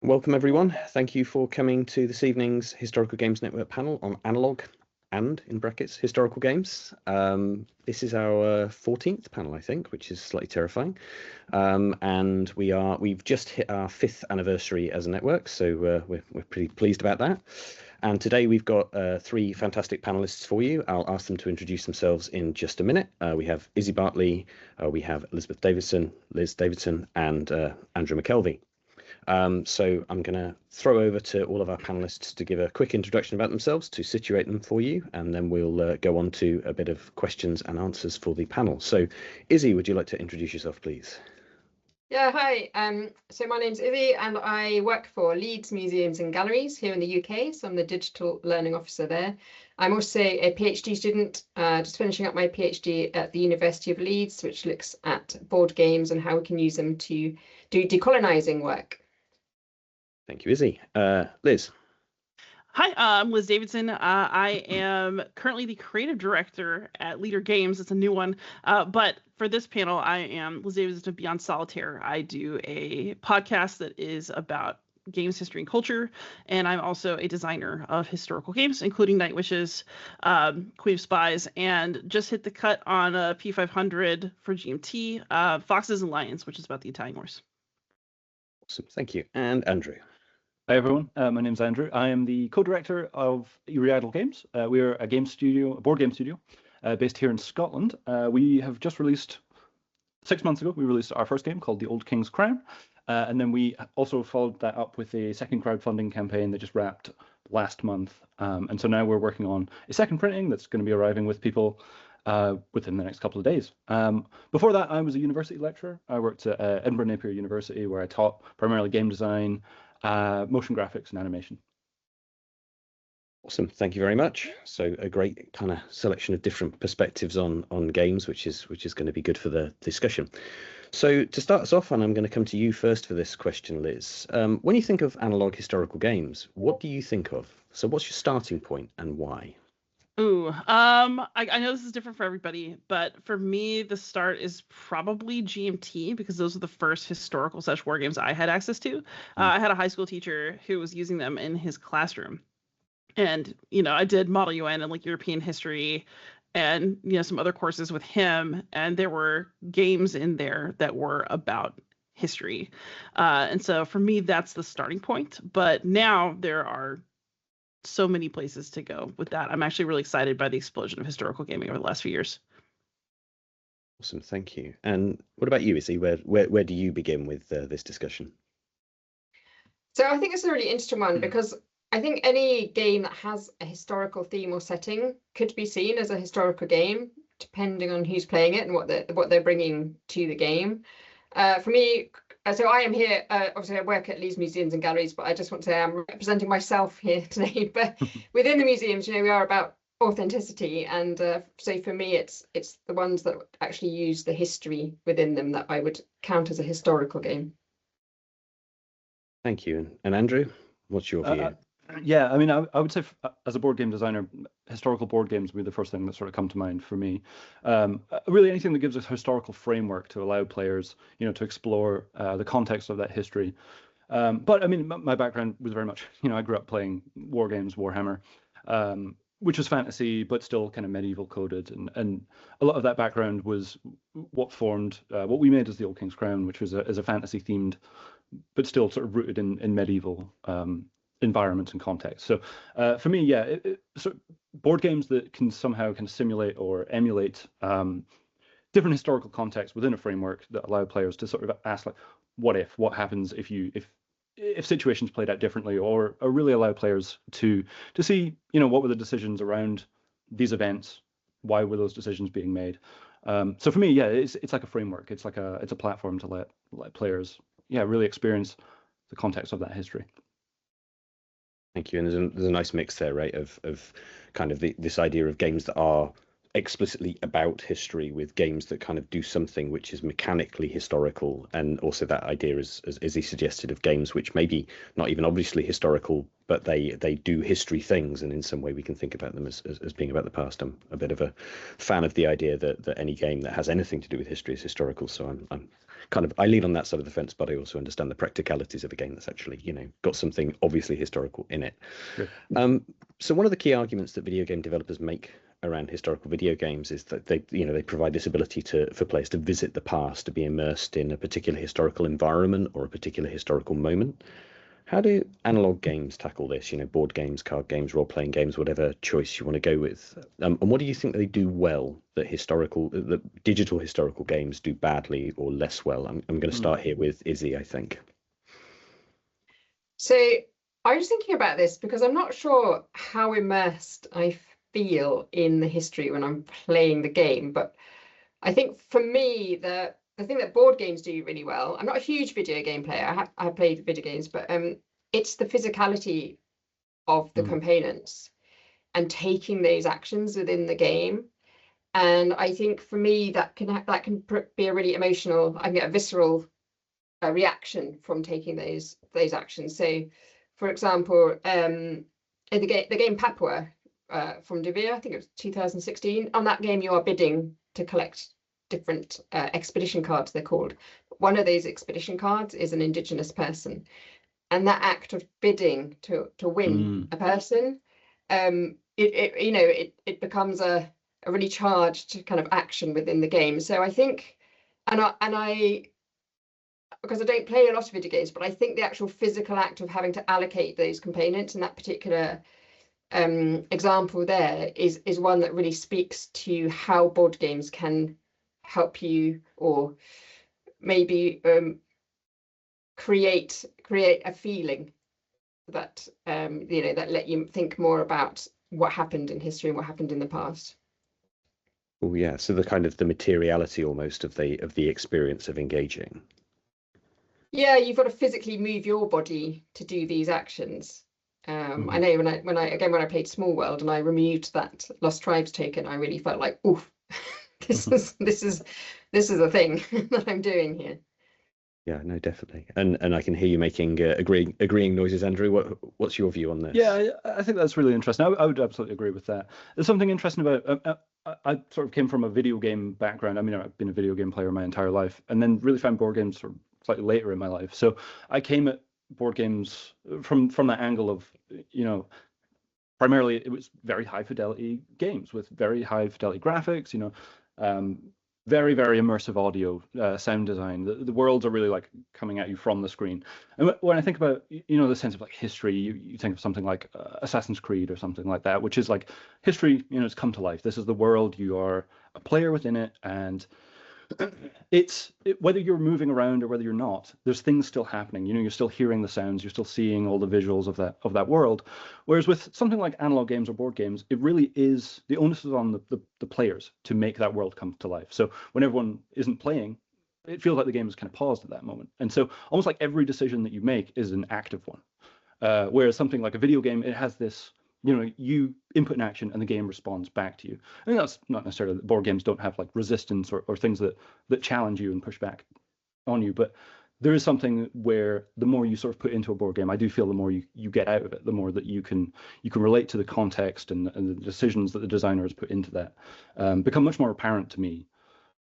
Welcome, everyone. Thank you for coming to this evening's Historical Games Network panel on Analogue and, in brackets, historical games. This is our 14th panel, I think, which is slightly terrifying. And we've just hit our 5th anniversary as a network, so we're pretty pleased about that. And today we've got 3 fantastic panelists for you. I'll ask them to introduce themselves in just a minute. We have Izzy Bartley, we have Liz Davidson, and Andrew McKelvey. So I'm going to throw over to all of our panelists to give a quick introduction about themselves, to situate them for you, and then we'll go on to a bit of questions and answers for the panel. So Izzy, would you like to introduce yourself, please? Yeah, hi. So my name's Izzy and I work for Leeds Museums and Galleries here in the UK. So I'm the Digital Learning Officer there. I'm also a PhD student, just finishing up my PhD at the University of Leeds, which looks at board games and how we can use them to do decolonising work. Thank you, Izzy. Liz. Hi, I'm Liz Davidson. I am currently the creative director at Leader Games. It's a new one. But for this panel, I am Liz Davidson of Beyond Solitaire. I do a podcast that is about games history and culture, and I'm also a designer of historical games, including Night Wishes, Queen of Spies, and just hit the cut on a P500 for GMT, Foxes and Lions, which is about the Italian Wars. Awesome, thank you. And Andrew. Hi everyone, my name's Andrew. I am the co-director of Idle Games. We're a game studio, a board game studio, based here in Scotland. We have just released, 6 months ago, we released our first game called The Old King's Crown. And then we also followed that up with a second crowdfunding campaign that just wrapped last month. And so now we're working on a second printing that's going to be arriving with people within the next couple of days. Before that, I was a university lecturer. I worked at Edinburgh Napier University, where I taught primarily game design, motion graphics and animation. Awesome, thank you very much. So a great kind of selection of different perspectives on games, which is going to be good for the discussion. So to start us off, and I'm going to come to you first for this question, Liz. When you think of analog historical games, what do you think of? So what's your starting point and why? Ooh, I know this is different for everybody, but for me, the start is probably GMT, because those are the first historical / war games I had access to. I had a high school teacher who was using them in his classroom. And, I did Model UN and like European history and, some other courses with him. And there were games in there that were about history. And so for me, that's the starting point. But now there are so many places to go with that. I'm actually really excited by the explosion of historical gaming over the last few years. Awesome, thank you. And what about you, Izzy? Where do you begin with this discussion? So I think it's a really interesting one, because I think any game that has a historical theme or setting could be seen as a historical game, depending on who's playing it and what they're bringing to the game. For me, so I am here, obviously I work at Leeds Museums and Galleries, but I just want to say I'm representing myself here today. But within the museums, we are about authenticity. And so for me, it's the ones that actually use the history within them that I would count as a historical game. Thank you. And Andrew, what's your view? Yeah, I mean, I would say as a board game designer, historical board games would be the first thing that sort of come to mind for me. Really anything that gives us a historical framework to allow players, to explore the context of that history. But I mean, my background was very much, I grew up playing war games, Warhammer, which was fantasy, but still kind of medieval coded. And a lot of that background was what formed what we made as the Old King's Crown, which was as a fantasy themed, but still sort of rooted in medieval environments and context. So for me, yeah, so board games that can somehow kind of simulate or emulate different historical contexts within a framework that allow players to sort of ask, like, what happens if situations played out differently, or really allow players to see, what were the decisions around these events, why were those decisions being made. So for me, yeah, it's like a framework. It's a platform to let players, really experience the context of that history. Thank you. And there's a nice mix there, right, of kind of this idea of games that are explicitly about history with games that kind of do something which is mechanically historical, and also that idea, as Izzy suggested, of games which maybe not even obviously historical, but they do history things, and in some way we can think about them as being about the past. I'm a bit of a fan of the idea that any game that has anything to do with history is historical, so I'm kind of, I lean on that side of the fence, but I also understand the practicalities of a game that's actually, got something obviously historical in it. Sure. So one of the key arguments that video game developers make around historical video games is that they provide this ability for players to visit the past, to be immersed in a particular historical environment or a particular historical moment. How do analog games tackle this? Board games, card games, role-playing games, whatever choice you want to go with. And what do you think they do well that digital historical games do badly or less well? I'm going to start here with Izzy, I think. So I was thinking about this because I'm not sure how immersed I feel in the history when I'm playing the game, but I think for me, the thing that board games do really well, I'm not a huge video game player, I have played video games, but it's the physicality of the components and taking those actions within the game. And I think for me that can be a really emotional, I can get a visceral reaction from taking those actions. So for example, in the game Papua from De Beer, I think it was 2016. On that game, you are bidding to collect different expedition cards, they're called. One of those expedition cards is an indigenous person, and that act of bidding to win a person, it becomes a really charged kind of action within the game. So I think, and I because I don't play a lot of video games, but I think the actual physical act of having to allocate those components in that particular example there is one that really speaks to how board games can help you, or maybe create a feeling that that let you think more about what happened in history and what happened in the past. Oh yeah, so the kind of the materiality almost of the experience of engaging. Yeah, you've got to physically move your body to do these actions. I know when I played Small World and I removed that Lost Tribes token, I really felt like, oof, this is a thing that I'm doing here. Yeah, no, definitely, and I can hear you making agreeing noises, Andrew. What's your view on this? Yeah, I think that's really interesting. I would absolutely agree with that. There's something interesting about. I sort of came from a video game background. I mean, I've been a video game player my entire life, and then really found board games sort of slightly later in my life. So I came at board games from that angle of, primarily it was very high fidelity games with very high fidelity graphics, very, very immersive audio, sound design. The worlds are really like coming at you from the screen. And when I think about, the sense of like history, you think of something like Assassin's Creed or something like that, which is like history, it's come to life. This is the world, you are a player within it, and whether you're moving around or whether you're not, there's things still happening. You're still hearing the sounds, you're still seeing all the visuals of that world. Whereas with something like analog games or board games, it really is, the onus is on the players to make that world come to life. So when everyone isn't playing, it feels like the game is kind of paused at that moment. And so almost like every decision that you make is an active one. Whereas something like a video game, it has this, you input an action and the game responds back to you. I mean, that's not necessarily that board games don't have like resistance or things that challenge you and push back on you, but there is something where the more you sort of put into a board game, I do feel the more you get out of it, the more that you can relate to the context and the decisions that the designer has put into that become much more apparent to me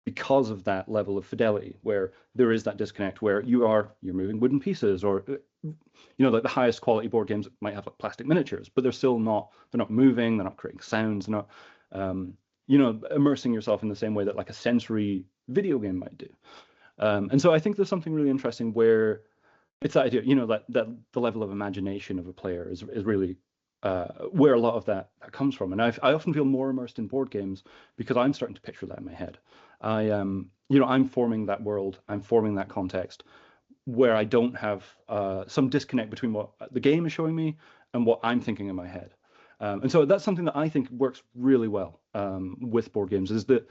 because of that level of fidelity, where there is that disconnect where you're moving wooden pieces, or like the highest quality board games might have like plastic miniatures, but they're not moving, they're not creating sounds, they're not immersing yourself in the same way that like a sensory video game might do. And so I think there's something really interesting where it's that idea, that the level of imagination of a player is really where a lot of that comes from. And I often feel more immersed in board games because I'm starting to picture that in my head. I'm forming that world, I'm forming that context where I don't have some disconnect between what the game is showing me and what I'm thinking in my head. And so that's something that I think works really well with board games, is that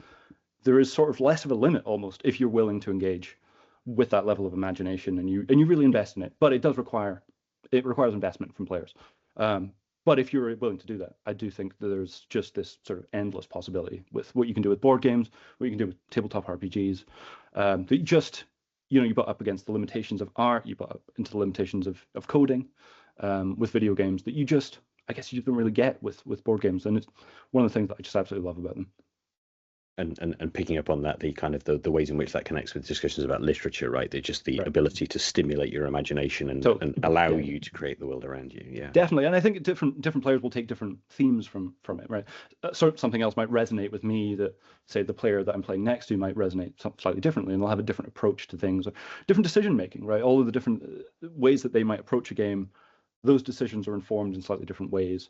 there is sort of less of a limit almost if you're willing to engage with that level of imagination and you really invest in it. But it requires investment from players. But if you're willing to do that, I do think that there's just this sort of endless possibility with what you can do with board games, what you can do with tabletop RPGs, that you just, you butt up against the limitations of art, you butt up into the limitations of coding with video games that you just, I guess you don't really get with board games. And it's one of the things that I just absolutely love about them. And picking up on that, the kind of the ways in which that connects with discussions about literature, right? They're just the ability to stimulate your imagination and allow you to create the world around you. Yeah, definitely. And I think different players will take different themes from it, right? So something else might resonate with me that, say, the player that I'm playing next to might resonate slightly differently, and they'll have a different approach to things, or different decision making, right? All of the different ways that they might approach a game, those decisions are informed in slightly different ways.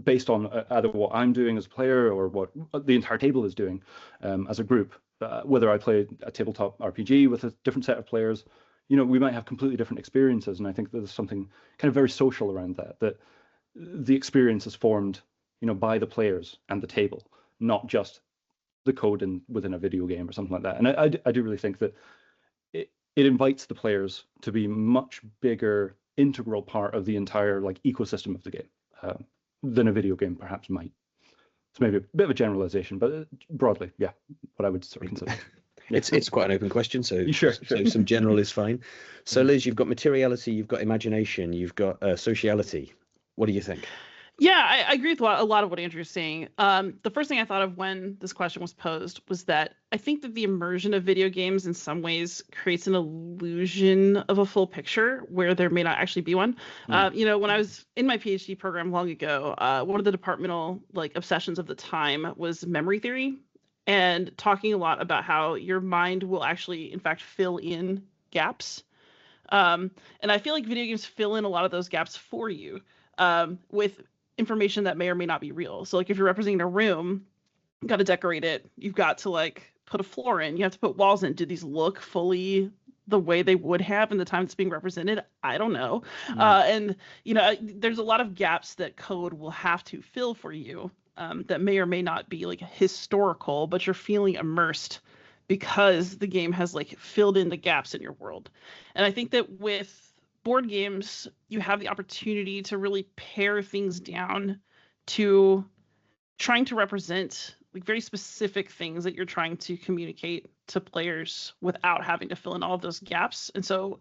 Based on either what I'm doing as a player or what the entire table is doing as a group. Whether I play a tabletop RPG with a different set of players, we might have completely different experiences. And I think there's something kind of very social around that the experience is formed, by the players and the table, not just the code within a video game or something like that. And I do really think that it invites the players to be much bigger, integral part of the entire ecosystem of the game. Than a video game perhaps might. It's maybe a bit of a generalization, but broadly, yeah, what I would sort of consider. It's quite an open question, so sure. So some general is fine. So Liz, you've got materiality, you've got imagination, you've got sociality. What do you think? Yeah, I agree with a lot of what Andrew's saying. The first thing I thought of when this question was posed was that I think that the immersion of video games in some ways creates an illusion of a full picture where there may not actually be one. When I was in my PhD program long ago, one of the departmental obsessions of the time was memory theory, and talking a lot about how your mind will actually, in fact, fill in gaps. And I feel like video games fill in a lot of those gaps for you with information that may or may not be real. So if you're representing a room, you've got to decorate it. You've got to put a floor in. You have to put walls in. Do these look fully the way they would have in the time it's being represented? I don't know. And there's a lot of gaps that code will have to fill for you that may or may not be historical, but you're feeling immersed because the game has filled in the gaps in your world. And I think that with board games, you have the opportunity to really pare things down to trying to represent very specific things that you're trying to communicate to players without having to fill in all of those gaps. And so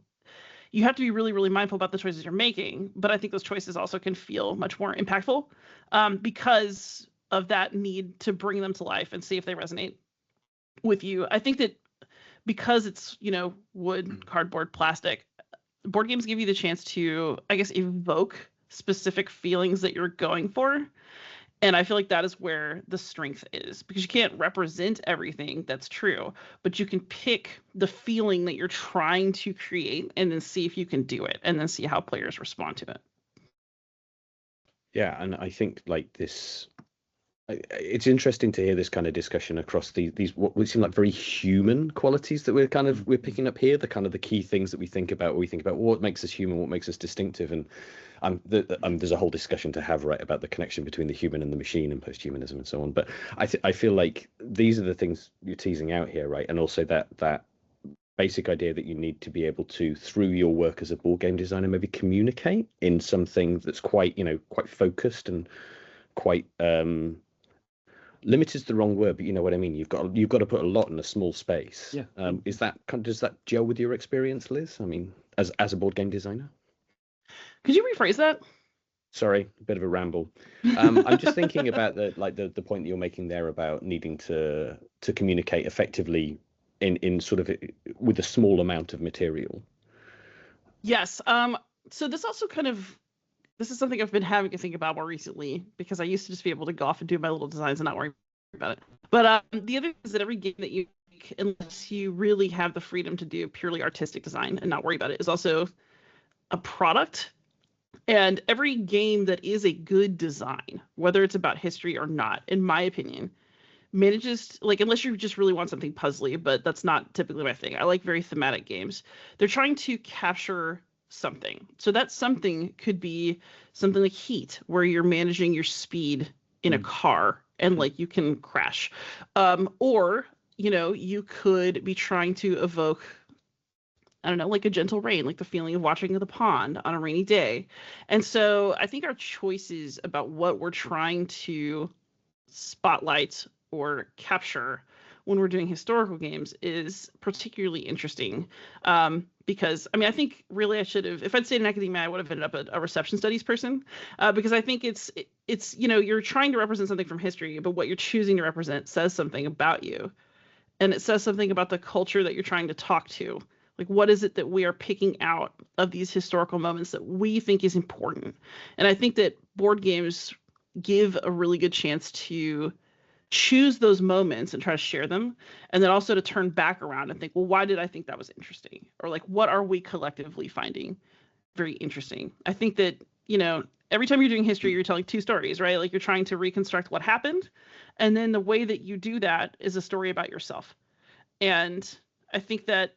you have to be really, really mindful about the choices you're making. But I think those choices also can feel much more impactful because of that need to bring them to life and see if they resonate with you. I think that because it's, wood, cardboard, plastic, board games give you the chance to, I guess, evoke specific feelings that you're going for. And I feel like that is where the strength is, because you can't represent everything that's true, but you can pick the feeling that you're trying to create and then see if you can do it and then see how players respond to it. Yeah, and I think this, it's interesting to hear this kind of discussion across these what would seem like very human qualities that we're picking up here. The key things that we think about when we think about what makes us human, what makes us distinctive, and there's a whole discussion to have about the connection between the human and the machine and posthumanism and so on. But I feel like these are the things you're teasing out here, right? And also that basic idea that you need to be able to, through your work as a board game designer, maybe communicate in something that's quite focused and quite limited is the wrong word, but you know what I mean. You've got to put a lot in a small space. Yeah. Does that gel with your experience, Liz? I mean, as a board game designer. Could you rephrase that? Sorry, a bit of a ramble. I'm just thinking about the point that you're making there about needing to communicate effectively in sort of with a small amount of material. Yes. So this also this is something I've been having to think about more recently, because I used to just be able to go off and do my little designs and not worry about it. But the other thing is that every game that you make, unless you really have the freedom to do purely artistic design and not worry about it, is also a product. And every game that is a good design, whether it's about history or not, in my opinion, manages unless you just really want something puzzly, but that's not typically my thing. I like very thematic games. They're trying to capture something. So that something could be something like Heat, where you're managing your speed in a car and you can crash. Or, you could be trying to evoke I don't know, like a gentle rain, like the feeling of watching the pond on a rainy day. And so I think our choices about what we're trying to spotlight or capture when we're doing historical games is particularly interesting. Because I mean, I think really I should have, if I'd stayed in academia, I would have ended up a reception studies person, because I think it's you're trying to represent something from history, but what you're choosing to represent says something about you, and it says something about the culture that you're trying to talk to. Like, what is it that we are picking out of these historical moments that we think is important? And I think that board games give a really good chance to choose those moments and try to share them, and then also to turn back around and think, well, why did I think that was interesting? Or like, what are we collectively finding very interesting? I think that, every time you're doing history, you're telling two stories, right? Like, you're trying to reconstruct what happened, and then the way that you do that is a story about yourself. And I think that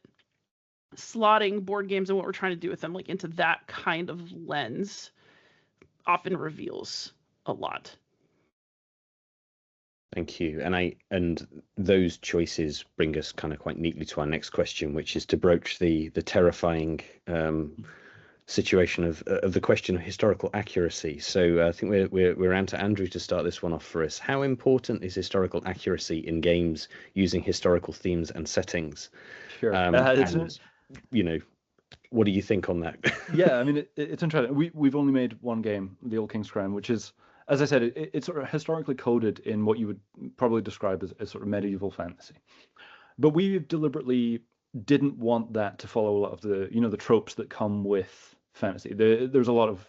slotting board games and what we're trying to do with them, like, into that kind of lens often reveals a lot. Thank you. And those choices bring us kind of quite neatly to our next question, which is to broach the terrifying situation of the question of historical accuracy. So I think we're around to Andrew to start this one off for us. How important is historical accuracy in games using historical themes and settings? Sure. What do you think on that? Yeah, I mean, it's interesting. We've only made one game, The Old King's Crown, which is, as I said, it's sort of historically coded in what you would probably describe as sort of medieval fantasy. But we deliberately didn't want that to follow a lot of the tropes that come with fantasy. There's a lot of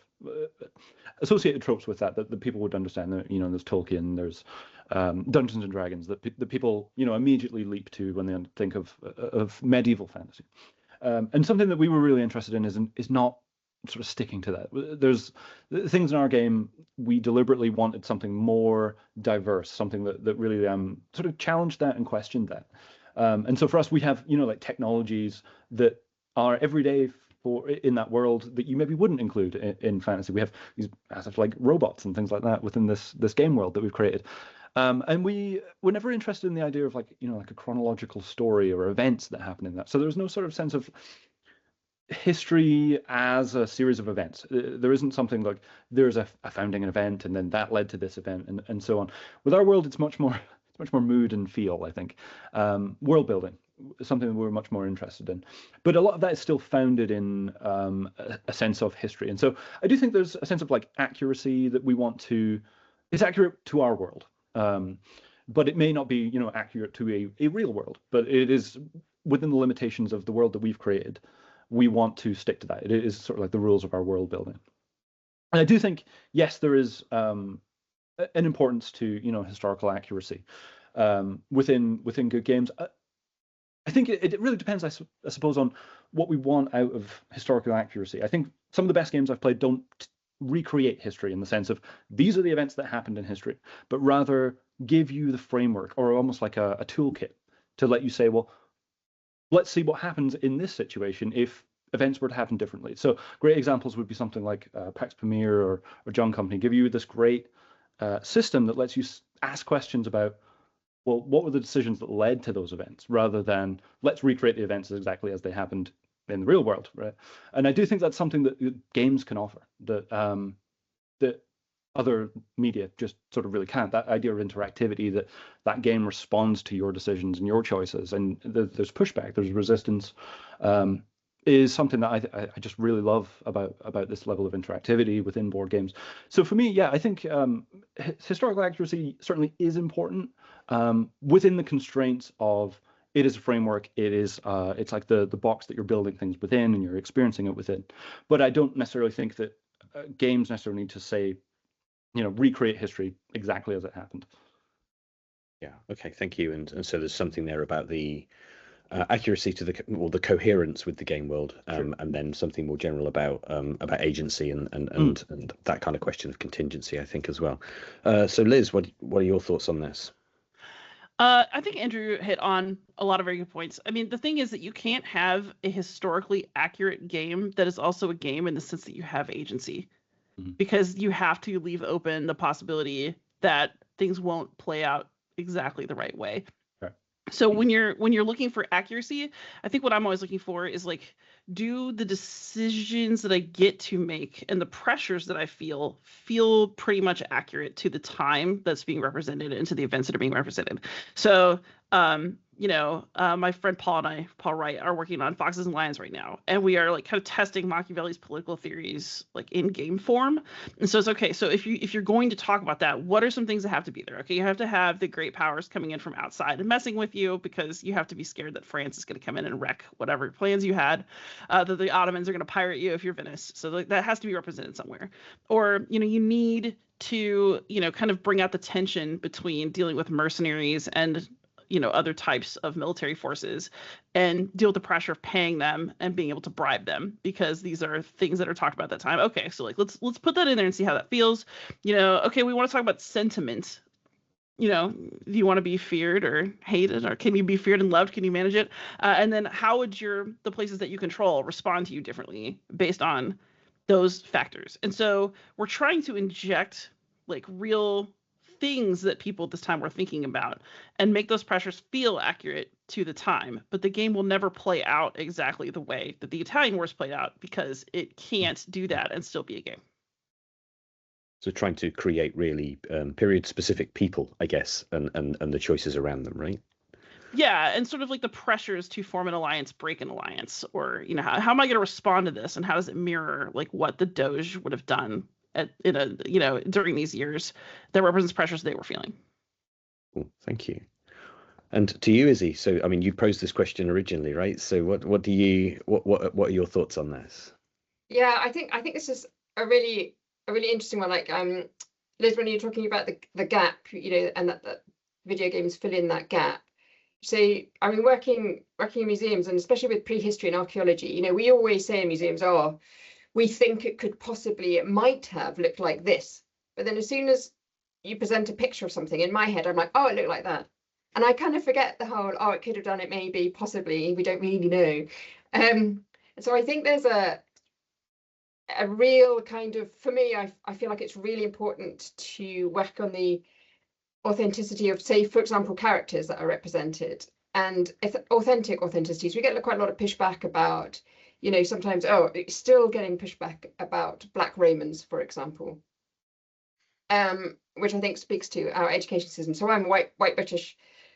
associated tropes with that people would understand. There's Tolkien, there's Dungeons and Dragons that people immediately leap to when they think of medieval fantasy. And something that we were really interested in is not sort of sticking to that. There's things in our game, we deliberately wanted something more diverse, something that really sort of challenged that and questioned that. And so for us, we have like technologies that are everyday in that world that you maybe wouldn't include in fantasy. We have these massive like robots and things like that within this game world that we've created. And we were never interested in the idea of like a chronological story or events that happen in that. So there's no sort of sense of history as a series of events. There isn't something like there's a founding event and then that led to this event and so on. With our world, it's much more mood and feel, I think. World building, something that we're much more interested in. But a lot of that is still founded in a sense of history. And so I do think there's a sense of like accuracy that we want to, it's accurate to our world. But it may not be, accurate to a real world, but it is within the limitations of the world that we've created. We want to stick to that. It is sort of like the rules of our world building. And I do think, yes, there is an importance to, historical accuracy within good games. I think it really depends, I suppose, on what we want out of historical accuracy. I think some of the best games I've played don't recreate history in the sense of these are the events that happened in history, but rather give you the framework or almost like a toolkit to let you say, well, let's see what happens in this situation if events were to happen differently. So great examples would be something like Pax Pamir or John Company give you this great system that lets you ask questions about, well, what were the decisions that led to those events, rather than let's recreate the events exactly as they happened in the real world, right? And I do think that's something that games can offer that other media just sort of really can't. That idea of interactivity, that game responds to your decisions and your choices, and there's pushback, there's resistance, is something that I just really love about this level of interactivity within board games. So for me, yeah, I think historical accuracy certainly is important within the constraints of it is a framework. It is it's like the box that you're building things within and you're experiencing it within. But I don't necessarily think that games necessarily need to say, recreate history exactly as it happened. Yeah. Okay. Thank you. And so there's something there about the accuracy to the coherence with the game world, Sure. and then something more general about agency and that kind of question of contingency, I think, as well. So Liz, what are your thoughts on this? I think Andrew hit on a lot of very good points. I mean, the thing is that you can't have a historically accurate game that is also a game in the sense that you have agency, because you have to leave open the possibility that things won't play out exactly the right way. Right. So when you're looking for accuracy, I think what I'm always looking for is like, do the decisions that I get to make and the pressures that I feel pretty much accurate to the time that's being represented and to the events that are being represented. So my friend Paul Wright, are working on Foxes and Lions right now, and we are like kind of testing Machiavelli's political theories like in game form. And so it's okay. So if you're going to talk about that, what are some things that have to be there? Okay, you have to have the great powers coming in from outside and messing with you, because you have to be scared that France is going to come in and wreck whatever plans you had, that the Ottomans are going to pirate you if you're Venice. So like, that has to be represented somewhere. Or you need to kind of bring out the tension between dealing with mercenaries and other types of military forces, and deal with the pressure of paying them and being able to bribe them, because these are things that are talked about at that time. Okay, so like let's put that in there and see how that feels. Okay, we want to talk about sentiment. Do you want to be feared or hated, or can you be feared and loved? Can you manage it? And then how would the places that you control respond to you differently based on those factors? And so we're trying to inject like real things that people at this time were thinking about and make those pressures feel accurate to the time. But the game will never play out exactly the way that the Italian Wars played out, because it can't do that and still be a game. So trying to create really period-specific people, I guess, and the choices around them, right? Yeah, and sort of like the pressures to form an alliance, break an alliance, or how am I going to respond to this, and how does it mirror like what the Doge would have done during these years that represents pressures they were feeling. Cool, thank you. And to you, Izzy, so I mean, you posed this question originally, right? So what are your thoughts on this? Yeah, I think this is a really interesting one. Like Liz, when you're talking about the gap, and that video games fill in that gap. So I mean, working in museums, and especially with prehistory and archaeology, we always say in museums, we think it might have looked like this. But then as soon as you present a picture of something, in my head, I'm like, oh, it looked like that. And I kind of forget the whole, it could have done it, maybe, possibly, we don't really know. So I think there's a real kind of, for me, I feel like it's really important to work on the authenticity of, say, for example, characters that are represented. And if authentic authenticities, we get quite a lot of pushback about, sometimes, it's still getting pushback about Black Romans, for example, which I think speaks to our education system. So I'm a white British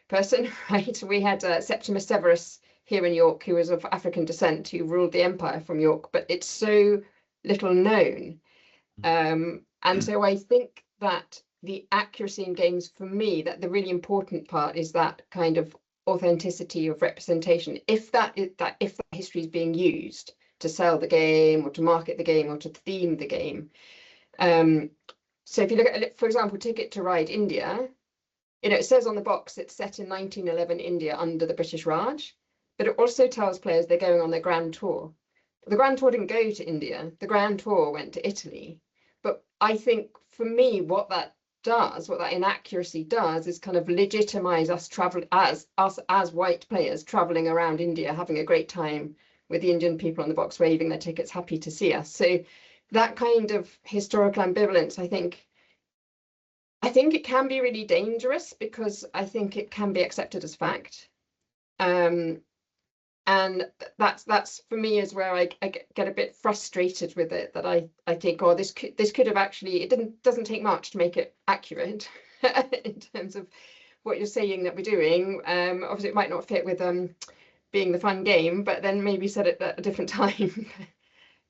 person, right? We had Septimus Severus here in York, who was of African descent, who ruled the empire from York, but it's so little known. And so I think that the accuracy in games, for me, that the really important part is that kind of authenticity of representation. If that history is being used to sell the game or to market the game or to theme the game. So if you look at, for example, Ticket to Ride India, it says on the box it's set in 1911 India under the British Raj, but it also tells players they're going on their Grand Tour. The Grand Tour didn't go to India. The Grand Tour went to Italy. But I think for me, what that inaccuracy does is kind of legitimize us as white players traveling around India, having a great time with the Indian people on the box waving their tickets, happy to see us. So that kind of historical ambivalence, I think it can be really dangerous, because I think it can be accepted as fact. And that's for me is where I get a bit frustrated with it, that I think, this could have actually, it doesn't take much to make it accurate in terms of what you're saying that we're doing. Obviously it might not fit with being the fun game, but then maybe set it at a different time.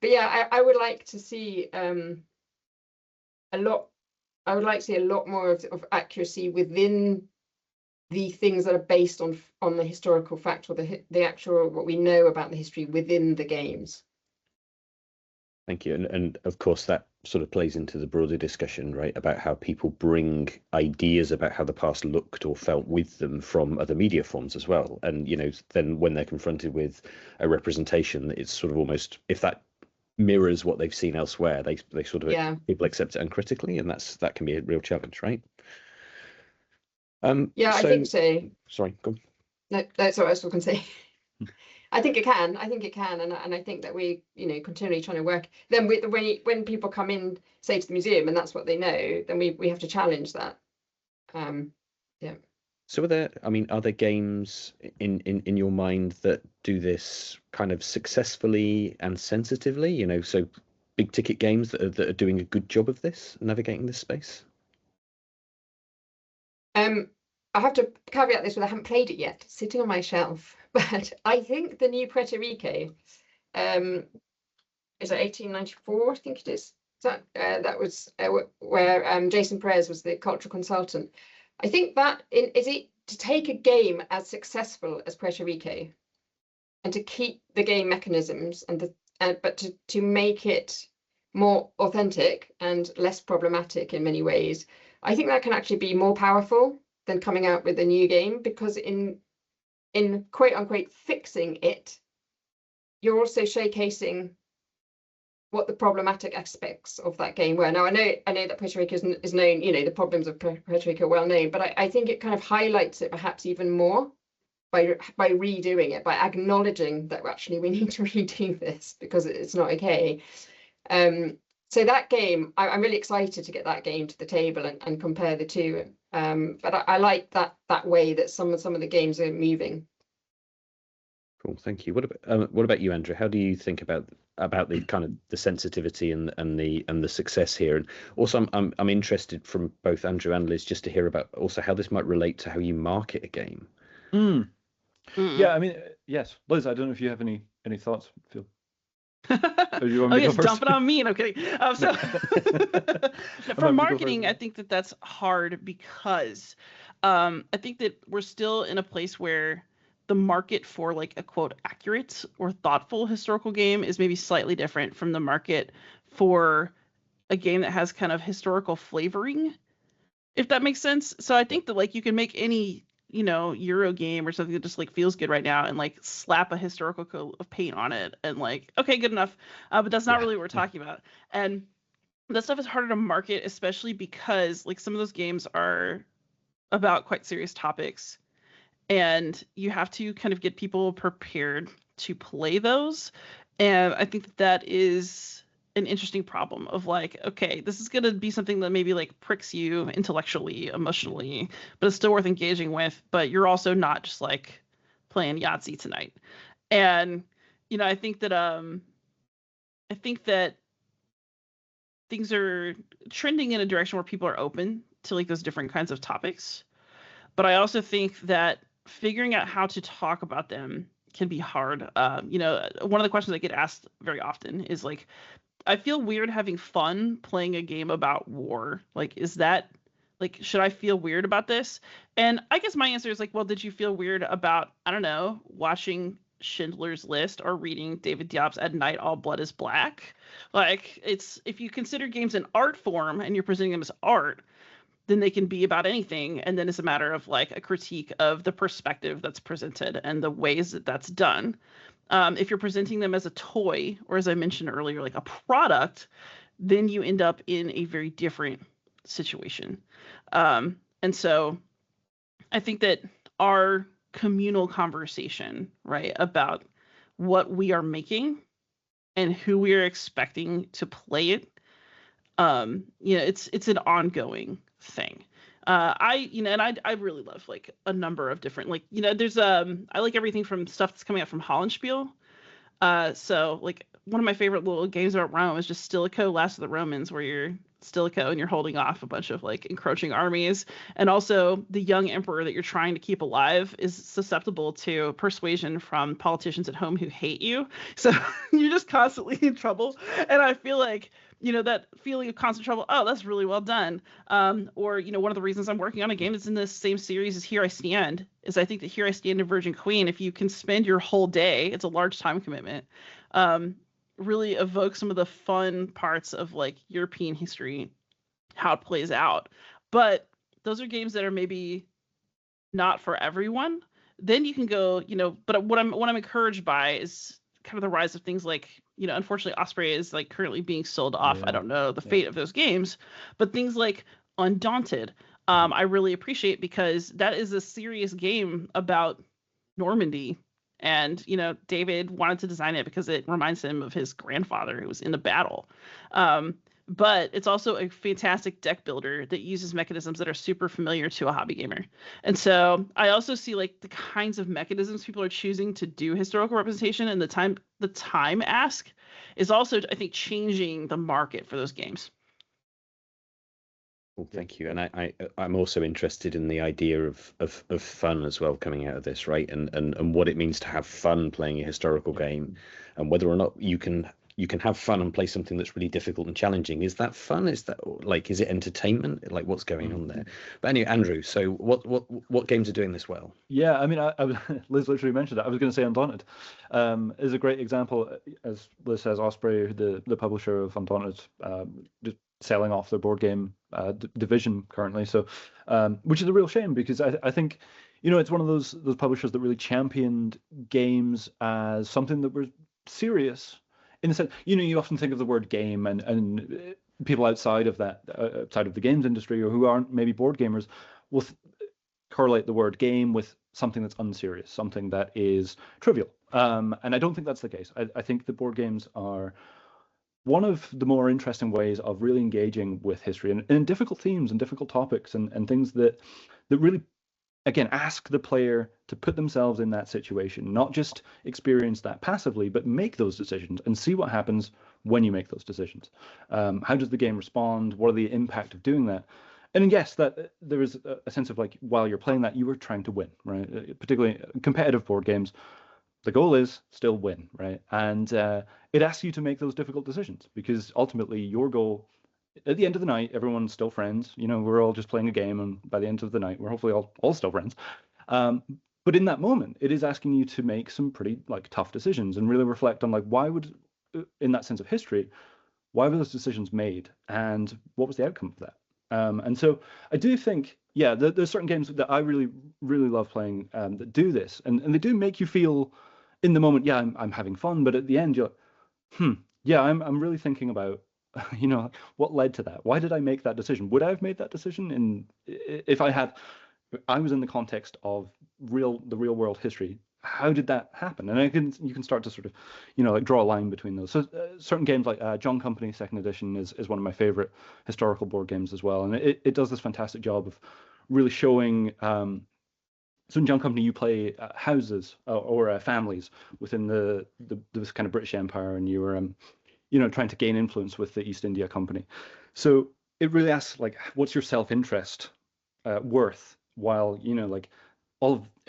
But yeah, I would like to see a lot more of accuracy within the things that are based on the historical fact, or the actual what we know about the history within the games. Thank you. And of course that sort of plays into the broader discussion, right, about how people bring ideas about how the past looked or felt with them from other media forms as well. And then when they're confronted with a representation, it's sort of almost, if that mirrors what they've seen elsewhere, they sort of people accept it uncritically, and that can be a real challenge, right? I think so. Sorry, go on. No, that's what I was going to say. I think it can, and I think that we, continually trying to work. Then when people come in, say, to the museum, and that's what they know, then we have to challenge that. Yeah. So are there games in your mind that do this kind of successfully and sensitively? So big ticket games that are doing a good job of this, navigating this space? I have to caveat this with I haven't played it yet, sitting on my shelf. But I think the new Puerto Rico, is it 1894? I think it is. That was where Jason Perez was the cultural consultant. I think that is it to take a game as successful as Puerto Rico, and to keep the game mechanisms but to make it more authentic and less problematic in many ways. I think that can actually be more powerful than coming out with a new game, because in quote unquote fixing it, you're also showcasing what the problematic aspects of that game were. Now, I know that Puerto Rico is known, the problems of Puerto Rico are well known, but I think it kind of highlights it perhaps even more by redoing it, by acknowledging that actually we need to redo this because it's not okay. So that game, I'm really excited to get that game to the table and compare the two. But I like that way that some of the games are moving. Cool, thank you. What about you, Andrew? How do you think about the kind of the sensitivity and the success here? And also, I'm interested from both Andrew and Liz just to hear about also how this might relate to how you market a game. Yeah, I mean, yes, Liz, I don't know if you have any thoughts. Phil. You want me to go first? Dumping on me. No, I'm kidding. So for marketing, I think that's hard because I think that we're still in a place where the market for like a quote accurate or thoughtful historical game is maybe slightly different from the market for a game that has kind of historical flavoring, if that makes sense. So I think that like you can make any Euro game or something that just like feels good right now and like slap a historical coat of paint on it and like, okay, good enough. But that's not really what we're talking about. And that stuff is harder to market, especially because like some of those games are about quite serious topics and you have to kind of get people prepared to play those. And I think that is an interesting problem of like, okay, this is going to be something that maybe like pricks you intellectually, emotionally, but it's still worth engaging with, but you're also not just like playing Yahtzee tonight. And I think that things are trending in a direction where people are open to like those different kinds of topics. But I also think that figuring out how to talk about them can be hard. One of the questions I get asked very often is like, I feel weird having fun playing a game about war. Like, is that like, should I feel weird about this? And I guess my answer is like, well, did you feel weird about, I don't know, watching Schindler's List or reading David Diop's At Night All Blood is Black? Like, it's, if you consider games an art form and you're presenting them as art, then they can be about anything. And then it's a matter of like a critique of the perspective that's presented and the ways that that's done. If you're presenting them as a toy, or as I mentioned earlier, like a product, then you end up in a very different situation. And so I think that our communal conversation, right, about what we are making and who we are expecting to play it, it's an ongoing thing. I really love like a number of different, like, there's I like everything from stuff that's coming out from Hollandspiel. So like one of my favorite little games about Rome is just Stilicho, Last of the Romans, where you're Stilicho and you're holding off a bunch of like encroaching armies. And also the young emperor that you're trying to keep alive is susceptible to persuasion from politicians at home who hate you. So you're just constantly in trouble. And I feel like, that feeling of constant trouble, oh, that's really well done. Or, one of the reasons I'm working on a game that's in this same series as Here I Stand is I think that Here I Stand and Virgin Queen, if you can spend your whole day, it's a large time commitment, really evoke some of the fun parts of like European history, how it plays out. But those are games that are maybe not for everyone. Then you can go, but what I'm encouraged by is kind of the rise of things like, unfortunately Osprey is like currently being sold off. Yeah. I don't know the fate of those games, but things like Undaunted, I really appreciate because that is a serious game about Normandy. And, David wanted to design it because it reminds him of his grandfather who was in the battle. but it's also a fantastic deck builder that uses mechanisms that are super familiar to a hobby gamer. And so I also see like the kinds of mechanisms people are choosing to do historical representation, and the time ask is also, I think, changing the market for those games. Well, thank you. And I'm also interested in the idea of fun as well coming out of this, right? And what it means to have fun playing a historical game, and whether or not you can have fun and play something that's really difficult and challenging. Is that fun? Is that like, is it entertainment? Like, what's going on there? But anyway, Andrew, so what games are doing this well? Yeah, I mean, I was, Liz literally mentioned that. I was going to say Undaunted is a great example. As Liz says, Osprey, the publisher of Undaunted, just selling off their board game division currently. So, which is a real shame, because I think, it's one of those publishers that really championed games as something that were serious. In the sense, you often think of the word game, and people outside of that, outside of the games industry, or who aren't maybe board gamers, will correlate the word game with something that's unserious, something that is trivial. And I don't think that's the case. I think that board games are one of the more interesting ways of really engaging with history and difficult themes and difficult topics and things that really, again, ask the player to put themselves in that situation, not just experience that passively, but make those decisions and see what happens when you make those decisions. How does the game respond? What are the impact of doing that? And yes, that there is a sense of like, while you're playing that, you are trying to win, right? Particularly competitive board games, the goal is still win, right? And it asks you to make those difficult decisions, because ultimately your goal, at the end of the night, everyone's still friends. We're all just playing a game, and by the end of the night, we're hopefully all still friends. But in that moment, it is asking you to make some pretty like tough decisions and really reflect on like, why would, in that sense of history, why were those decisions made, and what was the outcome of that? And so I do think, yeah, there's certain games that I really, really love playing that do this, and they do make you feel in the moment, yeah, I'm having fun, but at the end you're like, yeah, I'm really thinking about, what led to that? Why did I make that decision? Would I have made that decision if I was in the context of the real world history? How did that happen? And you can start to sort of, like draw a line between those. So certain games like John Company Second Edition is one of my favorite historical board games as well, and it does this fantastic job of really showing. So in John Company, you play houses or families within this kind of British Empire, and you were trying to gain influence with the East India Company. So it really asks like, what's your self-interest worth, while like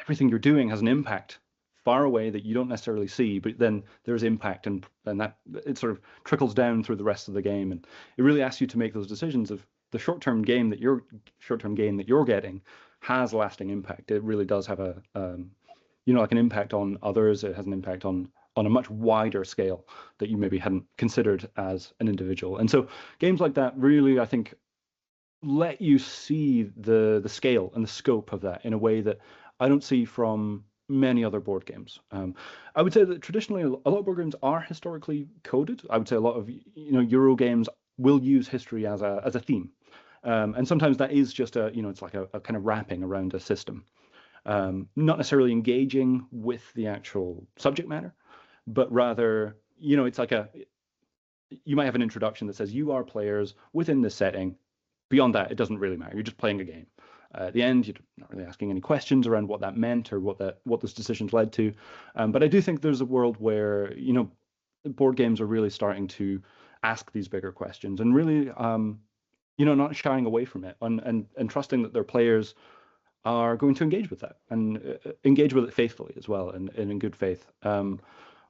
everything you're doing has an impact far away that you don't necessarily see, but then there's impact, and that it sort of trickles down through the rest of the game, and it really asks you to make those decisions of the short-term gain that you're getting has lasting impact. It really does have a like an impact on others. It has an impact on a much wider scale that you maybe hadn't considered as an individual. And so games like that really, I think, let you see the scale and the scope of that in a way that I don't see from many other board games. I would say that traditionally a lot of board games are historically coded. I would say a lot of Euro games will use history as a theme. And sometimes that is just it's like a kind of wrapping around a system, not necessarily engaging with the actual subject matter, but rather, it's like you might have an introduction that says you are players within this setting. Beyond that, it doesn't really matter. You're just playing a game. At the end, you're not really asking any questions around what that meant or what those decisions led to. But I do think there's a world where, board games are really starting to ask these bigger questions and really, not shying away from it and trusting that their players are going to engage with that and engage with it faithfully as well and in good faith,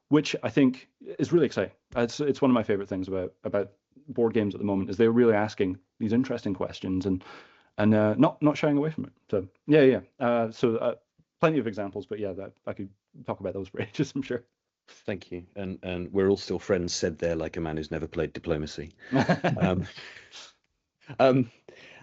which I think is really exciting. It's one of my favorite things about board games at the moment, is they're really asking these interesting questions and not shying away from it. So yeah. So plenty of examples, but yeah, that I could talk about those for ages, I'm sure. Thank you. And we're all still friends, said there like a man who's never played diplomacy.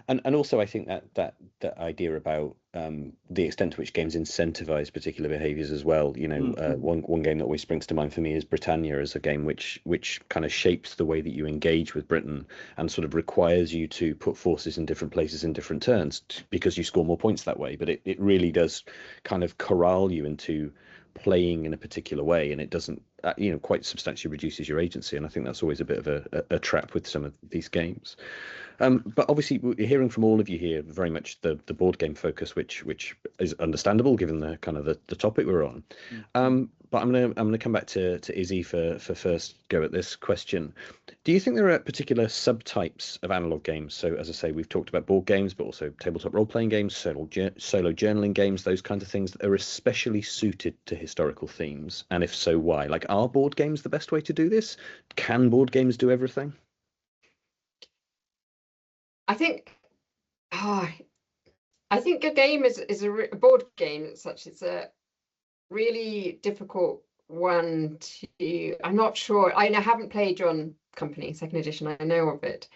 And also I think that idea about the extent to which games incentivize particular behaviors as well. One game that always springs to mind for me is Britannia, as a game which kind of shapes the way that you engage with Britain and sort of requires you to put forces in different places in different turns because you score more points that way. But it really does kind of corral you into playing in a particular way, and it doesn't, quite substantially reduces your agency. And I think that's always a bit of a trap with some of these games. But obviously, we're hearing from all of you here very much the board game focus, which is understandable given the kind of the topic we're on. But I'm gonna come back to Izzy for first go at this question. Do you think there are particular subtypes of analog games? So as I say, we've talked about board games, but also tabletop role-playing games, solo journaling games, those kinds of things that are especially suited to historical themes. And if so, why? Like, are board games the best way to do this? Can board games do everything? I think a game is a board game as such. It's a really difficult one to. I'm not sure. I haven't played John Company Second Edition. I know of it.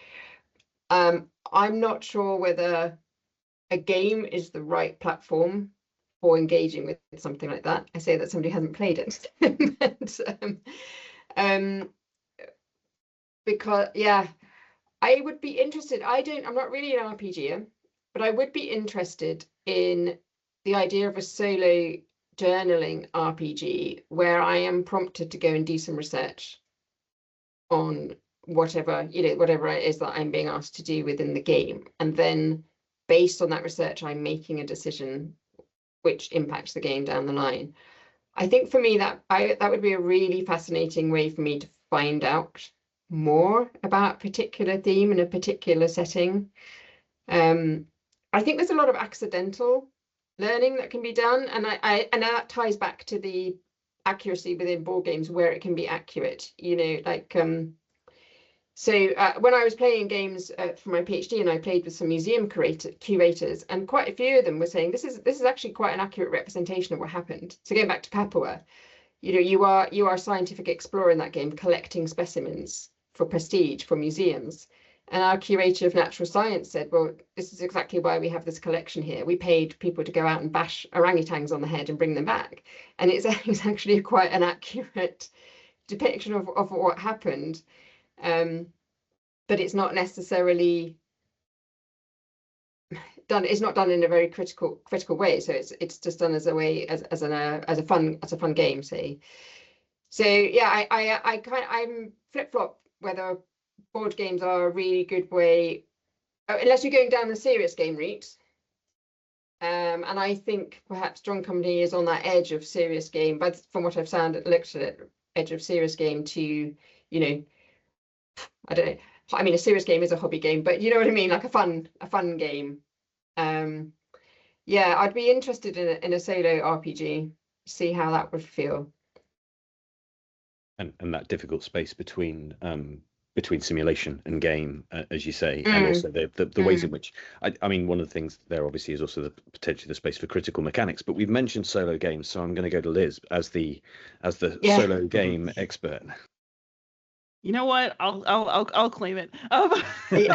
I'm not sure whether a game is the right platform for engaging with something like that. I say that somebody hasn't played it, but, because I would be interested. I'm not really an RPGer, but I would be interested in the idea of a solo journaling RPG where I am prompted to go and do some research on whatever it is that I'm being asked to do within the game. And then based on that research, I'm making a decision which impacts the game down the line. I think for me that would be a really fascinating way for me to find out more about a particular theme in a particular setting. I think there's a lot of accidental learning that can be done, and and that ties back to the accuracy within board games where it can be accurate. So when I was playing games for my PhD, and I played with some museum curators, and quite a few of them were saying this is actually quite an accurate representation of what happened. So going back to Papua, you are a scientific explorer in that game, collecting specimens for prestige for museums. And our curator of natural science said, well, this is exactly why we have this collection here. We paid people to go out and bash orangutans on the head and bring them back. And it's actually quite an accurate depiction of what happened. But it's not necessarily done. It's not done in a very critical way. So it's just done as a way as a fun game, say. So yeah, I'm flip-flop whether board games are a really good way, unless you're going down the serious game route. And I think perhaps John Company is on that edge of serious game, but from what I've looked at it, edge of serious game to, I don't know. I mean, a serious game is a hobby game, but you know what I mean, like a fun game. Yeah, I'd be interested in a solo RPG, see how that would feel. And that difficult space between simulation and game, as you say, and also the ways in which I mean, one of the things there obviously is also potentially the space for critical mechanics. But we've mentioned solo games, so I'm going to go to Liz as the solo game expert. You know what? I'll claim it. You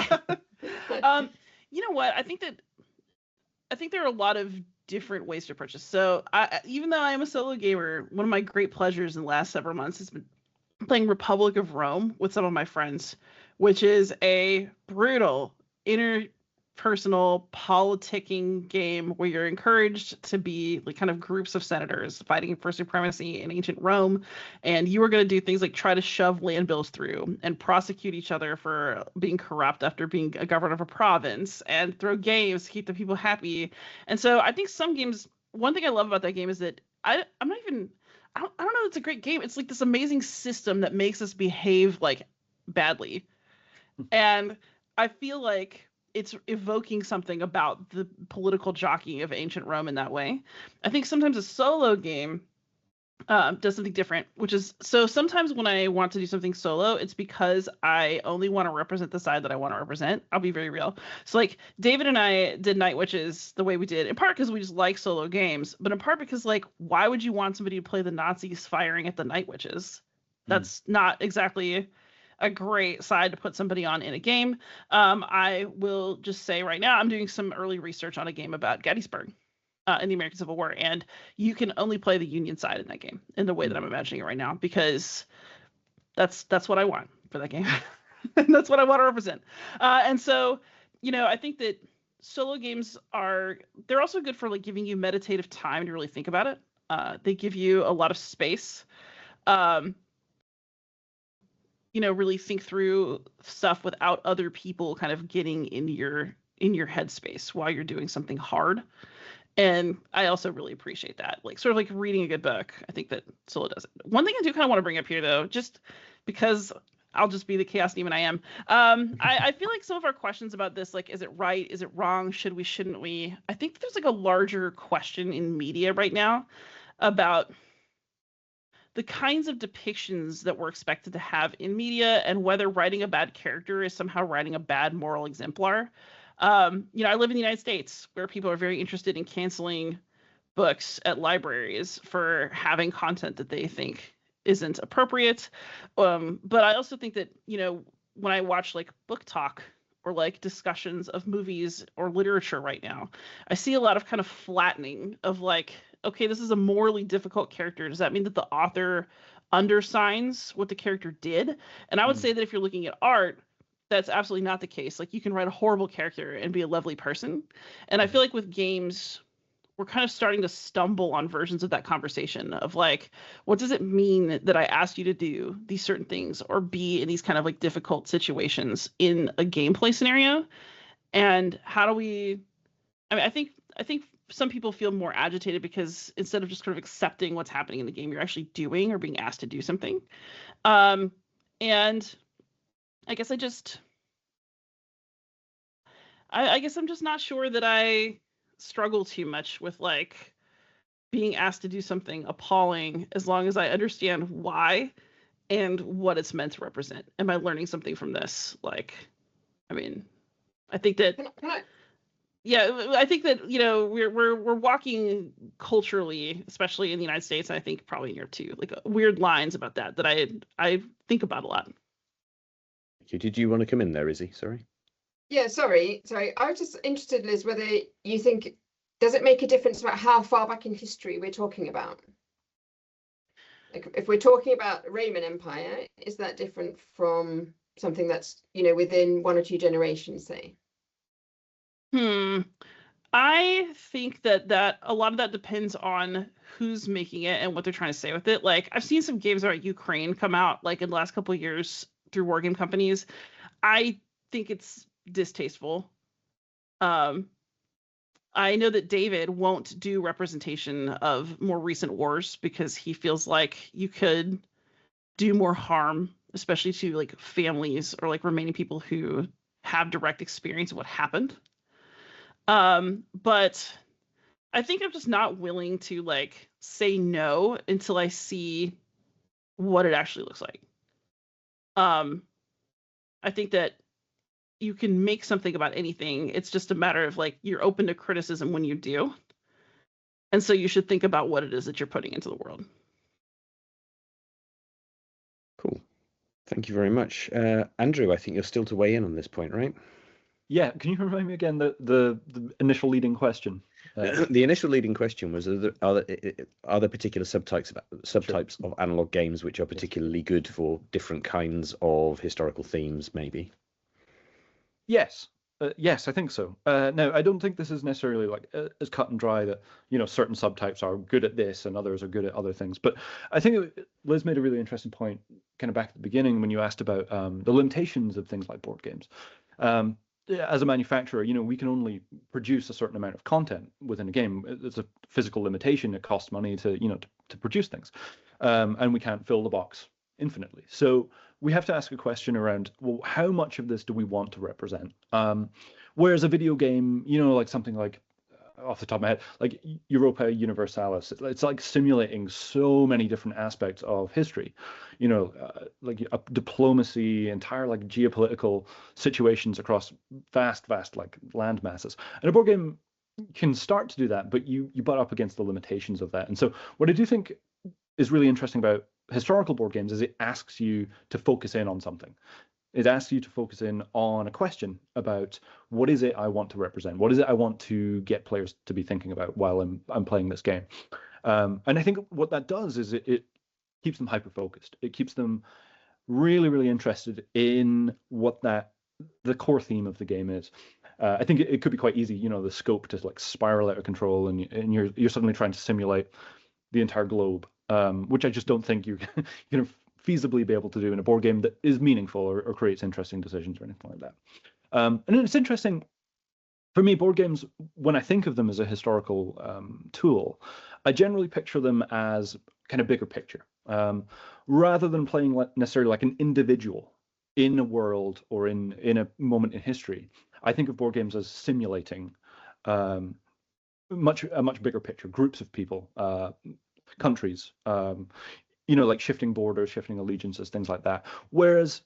know what? I think there are a lot of different ways to approach this. So even though I am a solo gamer, one of my great pleasures in the last several months has been playing Republic of Rome with some of my friends, which is a brutal interpersonal politicking game where you're encouraged to be like kind of groups of senators fighting for supremacy in ancient Rome, and you are going to do things like try to shove land bills through and prosecute each other for being corrupt after being a governor of a province, and throw games to keep the people happy. And so I think some games, one thing I love about that game is that I don't know, it's a great game. It's like this amazing system that makes us behave like badly. And I feel like it's evoking something about the political jockeying of ancient Rome in that way. I think sometimes a solo game does something different, which is, so sometimes when I want to do something solo, it's because I only want to represent the side that I want to represent. I'll be very real. So like David and I did Night Witches the way we did, in part because we just like solo games, but in part because like, why would you want somebody to play the Nazis firing at the Night Witches? That's not exactly a great side to put somebody on in a game. I will just say right now, I'm doing some early research on a game about Gettysburg in the American Civil War, and you can only play the Union side in that game in the way that I'm imagining it right now, because that's what I want for that game. And that's what I want to represent. And so, I think that solo games they're also good for like giving you meditative time to really think about it. They give you a lot of space. Really think through stuff without other people kind of getting in your headspace while you're doing something hard. And I also really appreciate that, like sort of like reading a good book. I think that Scylla does it. One thing I do kind of want to bring up here, though, just because I'll just be the chaos demon I am. I feel like some of our questions about this, like, is it right? Is it wrong? Should we? Shouldn't we? I think there's like a larger question in media right now about the kinds of depictions that we're expected to have in media, and whether writing a bad character is somehow writing a bad moral exemplar. I live in the United States, where people are very interested in canceling books at libraries for having content that they think isn't appropriate. But I also think that, when I watch like book talk or like discussions of movies or literature right now, I see a lot of kind of flattening of like, okay, this is a morally difficult character. Does that mean that the author undersigns what the character did? And I would say that if you're looking at art, that's absolutely not the case. Like, you can write a horrible character and be a lovely person. And I feel like with games, we're kind of starting to stumble on versions of that conversation of like, what does it mean that I asked you to do these certain things or be in these kind of like difficult situations in a gameplay scenario? And how do we, I think some people feel more agitated because instead of just kind of accepting what's happening in the game, you're actually doing or being asked to do something. And I guess I guess I'm just not sure that I struggle too much with like being asked to do something appalling, as long as I understand why and what it's meant to represent. Am I learning something from this? Like, I think that I think that we're walking culturally, especially in the United States, and I think probably in Europe too, like weird lines about that I think about a lot. Did you want to come in there, Izzy? Sorry. Yeah, sorry. I was just interested, Liz, whether you think, does it make a difference about how far back in history we're talking about? Like, if we're talking about Roman Empire, is that different from something that's, within 1 or 2 generations, say? I think that a lot of that depends on who's making it and what they're trying to say with it. Like, I've seen some games about Ukraine come out like in the last couple of years through wargame companies. I think it's distasteful. I know that David won't do representation of more recent wars because he feels like you could do more harm, especially to like families or like remaining people who have direct experience of what happened. But I think I'm just not willing to like say no until I see what it actually looks like. I think that you can make something about anything. It's just a matter of like, you're open to criticism when you do. And so you should think about what it is that you're putting into the world. Cool. Thank you very much. Andrew, I think you're still to weigh in on this point, right? Yeah, can you remind me again the initial leading question? The initial leading question was: are there particular subtypes of analog games which are particularly good for different kinds of historical themes? Maybe. Yes. Yes, I think so. No, I don't think this is necessarily like as cut and dry that certain subtypes are good at this and others are good at other things. But I think Liz made a really interesting point, kind of back at the beginning when you asked about the limitations of things like board games. As a manufacturer, we can only produce a certain amount of content within a game. It's a physical limitation. It costs money to to produce things, and we can't fill the box infinitely. So we have to ask a question around, well, how much of this do we want to represent? Whereas a video game, like something like, off the top of my head, like Europa Universalis, it's like simulating so many different aspects of history, like diplomacy, entire like geopolitical situations across vast like land masses. And a board game can start to do that, but you butt up against the limitations of that. And so what I do think is really interesting about historical board games is it asks you to focus in on something. It asks you to focus in on a question about what is it I want to represent? What is it I want to get players to be thinking about while I'm playing this game? And I think what that does is it keeps them hyper-focused. It keeps them really, really interested in what the core theme of the game is. I think it could be quite easy, the scope to like spiral out of control, and you're suddenly trying to simulate the entire globe, which I just don't think you're going to feasibly be able to do in a board game that is meaningful or creates interesting decisions or anything like that. And it's interesting for me, board games, when I think of them as a historical tool, I generally picture them as kind of bigger picture, rather than playing necessarily like an individual in a world or in a moment in history. I think of board games as simulating a much bigger picture, groups of people, countries, like shifting borders, shifting allegiances, things like that. Whereas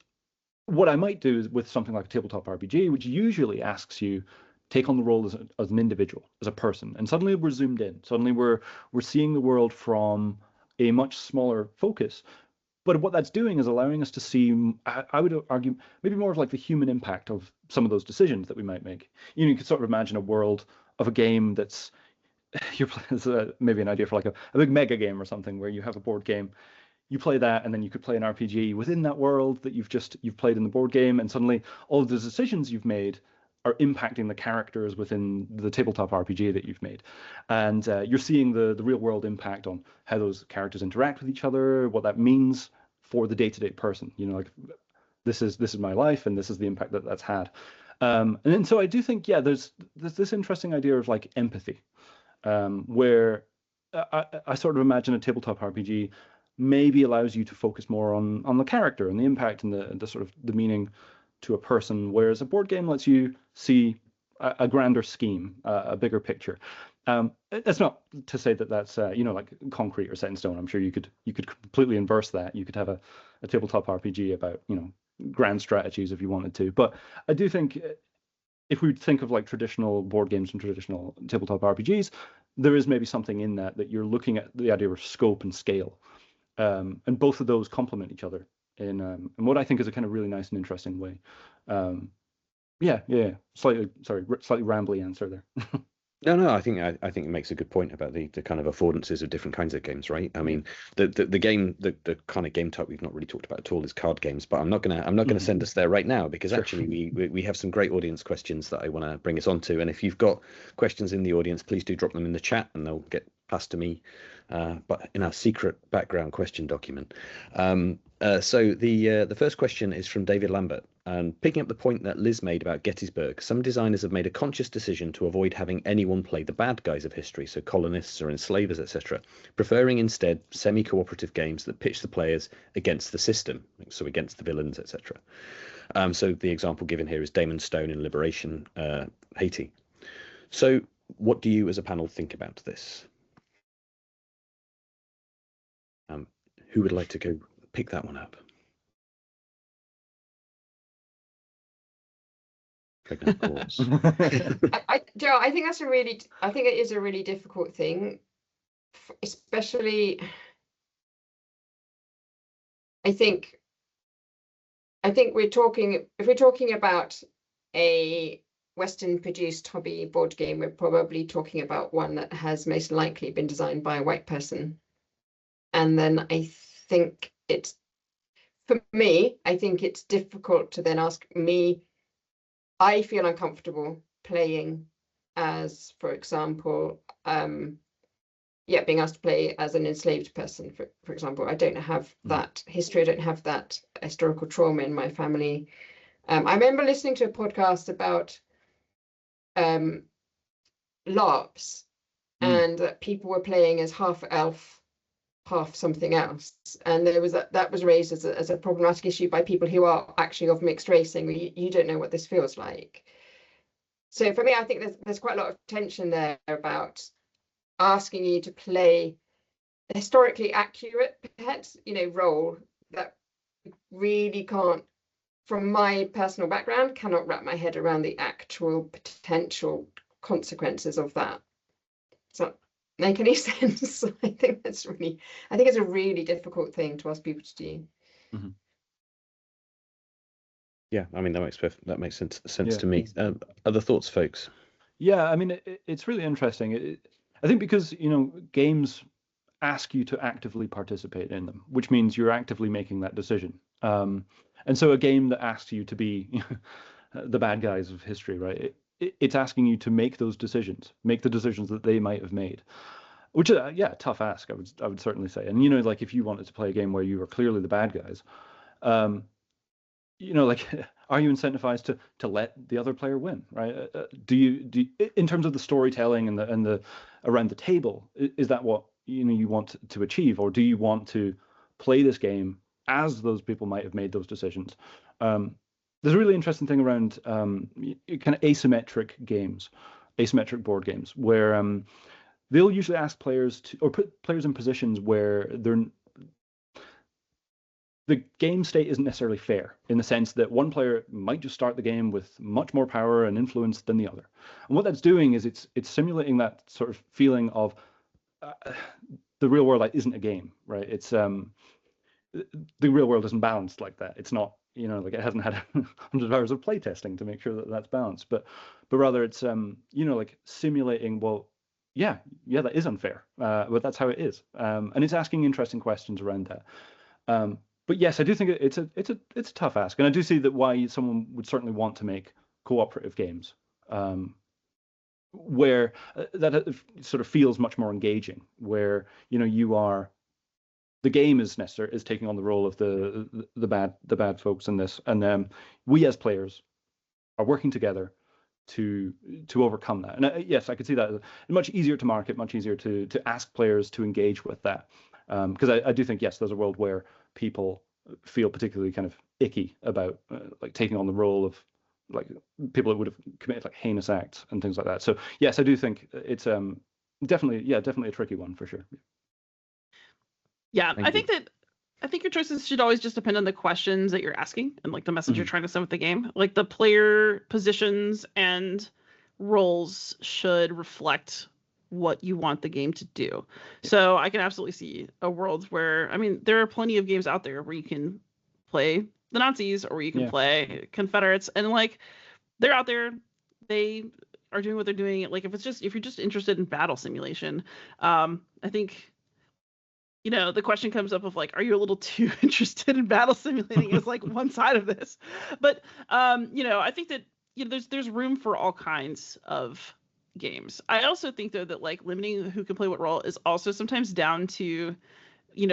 what I might do is with something like a tabletop RPG, which usually asks you take on the role as an individual, as a person, and suddenly we're zoomed in. Suddenly we're seeing the world from a much smaller focus. But what that's doing is allowing us to see, I would argue, maybe more of like the human impact of some of those decisions that we might make. You could sort of imagine a world of a game that's maybe an idea for like a big mega game or something, where you have a board game, you play that, and then you could play an RPG within that world that you've played in the board game, and suddenly all of the decisions you've made are impacting the characters within the tabletop RPG that you've made. And you're seeing the real world impact on how those characters interact with each other, what that means for the day-to-day person. Like this is my life, and this is the impact that's had. And then so I do think, there's this interesting idea of like empathy, where I sort of imagine a tabletop RPG maybe allows you to focus more on the character and the impact and the sort of the meaning to a person, whereas a board game lets you see a grander scheme, a bigger picture. That's not to say that that's like concrete or set in stone. I'm sure you could completely inverse that. You could have a tabletop RPG about grand strategies if you wanted to. But I do think if we think of like traditional board games and traditional tabletop RPGs, there is maybe something in that you're looking at the idea of scope and scale, and both of those complement each other in what I think is a kind of really nice and interesting way. Slightly rambly answer there. No, I think it makes a good point about the kind of affordances of different kinds of games, right? I mean, the kind of game type we've not really talked about at all is card games, but I'm not gonna send us there right now, because actually we have some great audience questions that I want to bring us onto, and if you've got questions in the audience, please do drop them in the chat, and they'll get passed to me, but in our secret background question document. So the first question is from David Lambert, and picking up the point that Liz made about Gettysburg, some designers have made a conscious decision to avoid having anyone play the bad guys of history, so colonists or enslavers, etc., preferring instead semi-cooperative games that pitch the players against the system, so against the villains, etc. So the example given here is Damon Stone in Liberation, Haiti. So what do you as a panel think about this? Who would like to go pick that one up? Pause. I think it is a really difficult thing, especially. I think if we're talking about a Western-produced hobby board game, we're probably talking about one that has most likely been designed by a white person. And then I think it's difficult to then ask me. I feel uncomfortable playing as, for example, being asked to play as an enslaved person, for example. I don't have that history. I don't have that historical trauma in my family. I remember listening to a podcast about LARPs, and that people were playing as half elf, half something else, and there was that was raised as a problematic issue by people who are actually of mixed race, saying you don't know what this feels like. So for me, I think there's quite a lot of tension there about asking you to play a historically accurate role that really can't, from my personal background, cannot wrap my head around the actual potential consequences of that. So make any sense? I think it's a really difficult thing to ask people to do. Mm-hmm. Yeah, I mean that makes sense to me. Other thoughts, folks? Yeah, I mean it's really interesting. I think because games ask you to actively participate in them, which means you're actively making that decision. And so a game that asks you to be the bad guys of history, right? It's asking you to make those decisions, make the decisions that they might have made. which is tough ask. I would certainly say. And like if you wanted to play a game where you were clearly the bad guys, like are you incentivized to let the other player win, right? Do you in terms of the storytelling and the around the table, is that what you want to achieve, or do you want to play this game as those people might have made those decisions? There's a really interesting thing around kind of asymmetric board games, where they'll usually ask players or put players in positions where the game state isn't necessarily fair, in the sense that one player might just start the game with much more power and influence than the other. And what that's doing is it's simulating that sort of feeling of the real world isn't a game, right? It's the real world isn't balanced like that. It's not, like it hasn't had hundreds of hours of playtesting to make sure that that's balanced, but rather it's like simulating, well, yeah, that is unfair, but that's how it is, and it's asking interesting questions around that. But yes, I do think it's a tough ask, and I do see that why someone would certainly want to make cooperative games, where that sort of feels much more engaging, where the game is taking on the role of the bad folks in this, and we as players are working together to overcome that. And yes, I could see that much easier to market, much easier to ask players to engage with that, because I do think, yes, there's a world where people feel particularly kind of icky about like taking on the role of like people that would have committed like heinous acts and things like that. So yes, I do think it's definitely a tricky one for sure. Yeah, I think your choices should always just depend on the questions that you're asking and like the message you're trying to send with the game. Like the player positions and roles should reflect what you want the game to do. So I can absolutely see a world where, I mean, there are plenty of games out there where you can play the Nazis or where you can play Confederates, and like they're out there, they are doing what they're doing. Like if you're just interested in battle simulation, I think, the question comes up of like, are you a little too interested in battle simulating as like one side of this? But I think that there's room for all kinds of games. I also think though that like limiting who can play what role is also sometimes down to,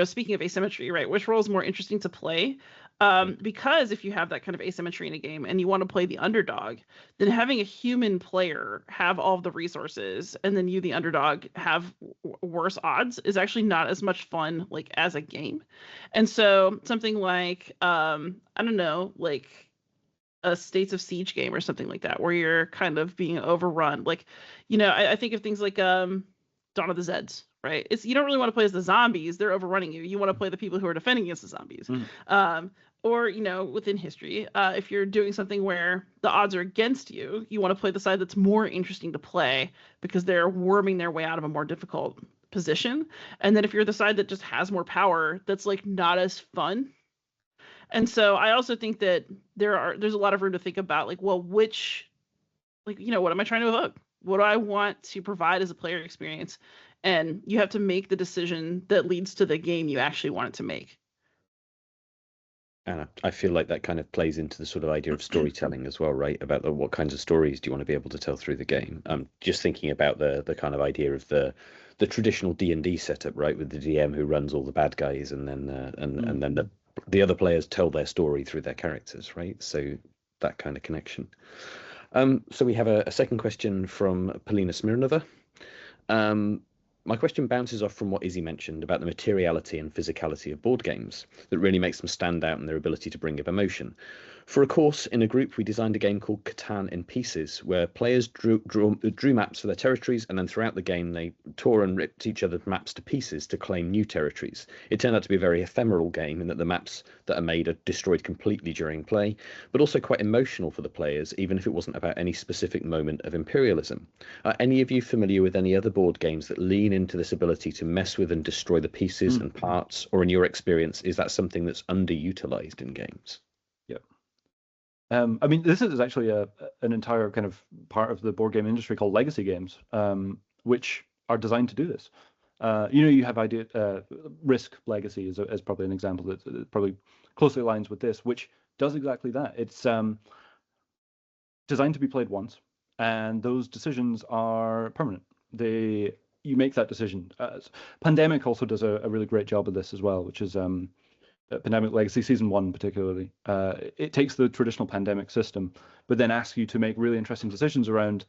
speaking of asymmetry, right? Which role is more interesting to play? Because if you have that kind of asymmetry in a game and you want to play the underdog, then having a human player have all of the resources and then you, the underdog, have worse odds is actually not as much fun like as a game. And so something like, I don't know, like a States of Siege game or something like that, where you're kind of being overrun. Like, I think of things like Dawn of the Zeds, right? You don't really want to play as the zombies. They're overrunning you. You want to play the people who are defending against the zombies. Or, within history, if you're doing something where the odds are against you, you want to play the side that's more interesting to play because they're worming their way out of a more difficult position. And then if you're the side that just has more power, that's like not as fun. And so I also think that there's a lot of room to think about, like, well, what am I trying to evoke? What do I want to provide as a player experience? And you have to make the decision that leads to the game you actually want it to make. And I feel like that kind of plays into the sort of idea of storytelling as well, right? About what kinds of stories do you want to be able to tell through the game? Just thinking about the kind of idea of the traditional D&D setup, right, with the DM who runs all the bad guys, and then and then the other players tell their story through their characters, right? So that kind of connection. So we have a second question from Polina Smirnova. My question bounces off from what Izzy mentioned about the materiality and physicality of board games that really makes them stand out in their ability to bring up emotion. For a course in a group, we designed a game called Catan in Pieces, where players drew maps for their territories, and then throughout the game they tore and ripped each other's maps to pieces to claim new territories. It turned out to be a very ephemeral game in that the maps that are made are destroyed completely during play, but also quite emotional for the players, even if it wasn't about any specific moment of imperialism. Are any of you familiar with any other board games that lean into this ability to mess with and destroy the pieces and parts, or in your experience, is that something that's underutilized in games? I mean, this is actually an entire kind of part of the board game industry called legacy games, which are designed to do this. You have Risk Legacy is probably an example that probably closely aligns with this, which does exactly that. It's designed to be played once, and those decisions are permanent. you make that decision. Pandemic also does a really great job of this as well, which is Pandemic Legacy Season 1 particularly. It takes the traditional Pandemic system, but then asks you to make really interesting decisions around,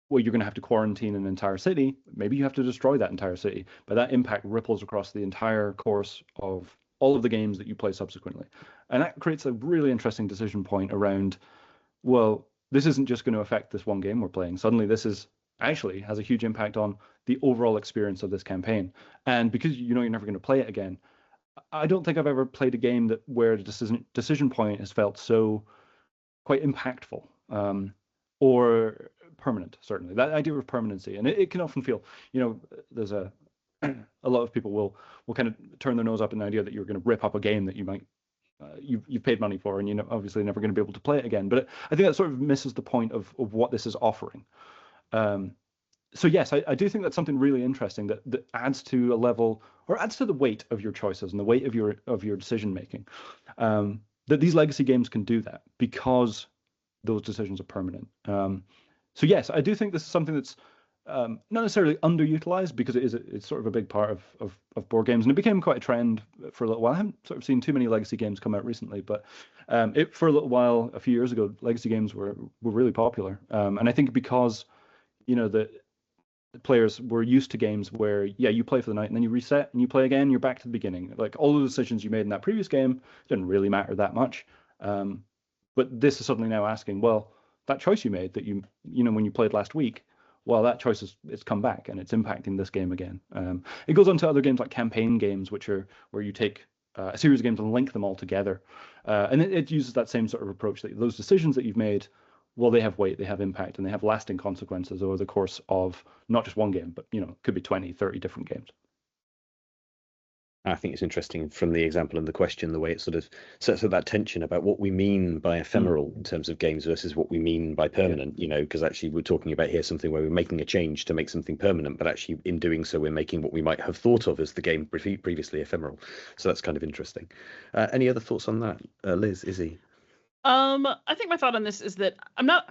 well, you're going to have to quarantine an entire city. Maybe you have to destroy that entire city, but that impact ripples across the entire course of all of the games that you play subsequently. And that creates a really interesting decision point around, well, this isn't just going to affect this one game we're playing. Suddenly this is actually has a huge impact on the overall experience of this campaign. And because you know you're never going to play it again, I don't think I've ever played a game where the decision point has felt so quite impactful or permanent. Certainly, that idea of permanency, and it can often feel, there's a lot of people will kind of turn their nose up in the idea that you're going to rip up a game that you might you've paid money for, and you're obviously never going to be able to play it again. But I think that sort of misses the point of what this is offering. So yes, I do think that's something really interesting that adds to a level, or adds to the weight of your choices and the weight of your decision making. That these legacy games can do that because those decisions are permanent. So yes, I do think this is something that's not necessarily underutilized, because it's sort of a big part of board games, and it became quite a trend for a little while. I haven't sort of seen too many legacy games come out recently, but for a little while, a few years ago, legacy games were really popular, and I think because the players were used to games where you play for the night and then you reset and you play again, you're back to the beginning. Like, all the decisions you made in that previous game didn't really matter that much, but this is suddenly now asking, well, that choice you made that when you played last week, well, that choice it's come back and it's impacting this game again. It goes on to other games like campaign games, which are where you take a series of games and link them all together, and it uses that same sort of approach, that those decisions that you've made, well, they have weight, they have impact, and they have lasting consequences over the course of not just one game, but it could be 20, 30 different games. I think it's interesting from the example and the question, the way it sort of sets up that tension about what we mean by ephemeral in terms of games versus what we mean by permanent, because actually we're talking about here something where we're making a change to make something permanent, but actually in doing so, we're making what we might have thought of as the game previously ephemeral. So that's kind of interesting. Any other thoughts on that? Liz, Izzy? I think my thought on this is that I'm not,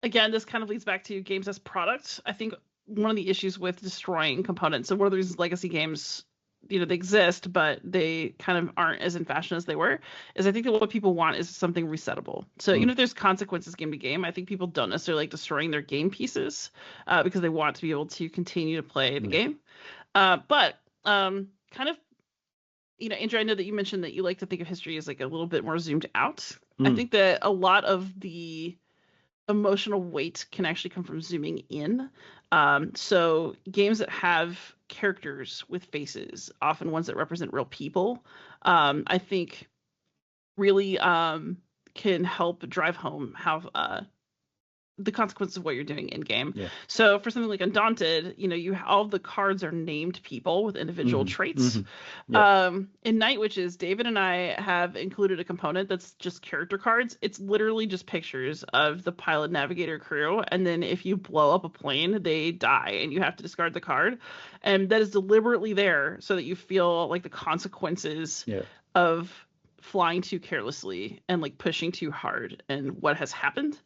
again, this kind of leads back to games as products. I think one of the issues with destroying components, and one of the reasons legacy games, they exist, but they kind of aren't as in fashion as they were, is I think that what people want is something resettable. So even if there's consequences game to game, I think people don't necessarily like destroying their game pieces because they want to be able to continue to play the game. But kind of, Andrew, I know that you mentioned that you like to think of history as like a little bit more zoomed out. I think that a lot of the emotional weight can actually come from zooming in. So games that have characters with faces, often ones that represent real people, I think really can help drive home how the consequences of what you're doing in game. So for something like Undaunted, all the cards are named people with individual traits. In Night Witches, David and I have included a component that's just character cards. It's literally just pictures of the pilot, navigator, crew, and then if you blow up a plane, they die and you have to discard the card, and that is deliberately there so that you feel like the consequences of flying too carelessly and like pushing too hard and what has happened.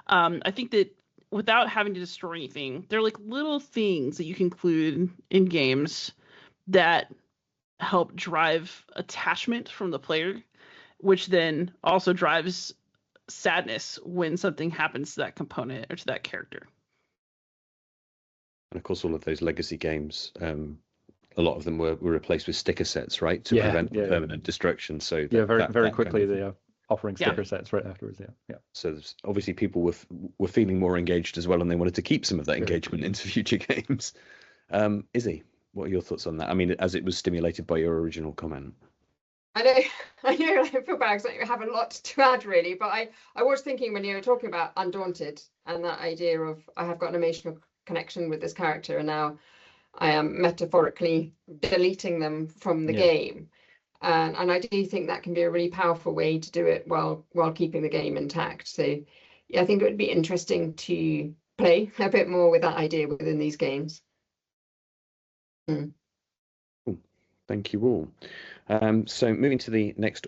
I think that without having to destroy anything, they're like little things that you can include in games that help drive attachment from the player, which then also drives sadness when something happens to that component or to that character. And of course, all of those legacy games, a lot of them were replaced with sticker sets, right, to prevent permanent destruction. So very quickly they are offering sticker sets right afterwards. So obviously people were feeling more engaged as well, and they wanted to keep some of that engagement into future games. Izzy, what are your thoughts on that? I mean, as it was stimulated by your original comment. I know. I feel bad because I have a lot to add, really. But I was thinking when you were talking about Undaunted and that idea of I have got an emotional connection with this character, and now I am metaphorically deleting them from the game. And I do think that can be a really powerful way to do it while keeping the game intact. So I think it would be interesting to play a bit more with that idea within these games. Cool. Thank you all. So moving to the next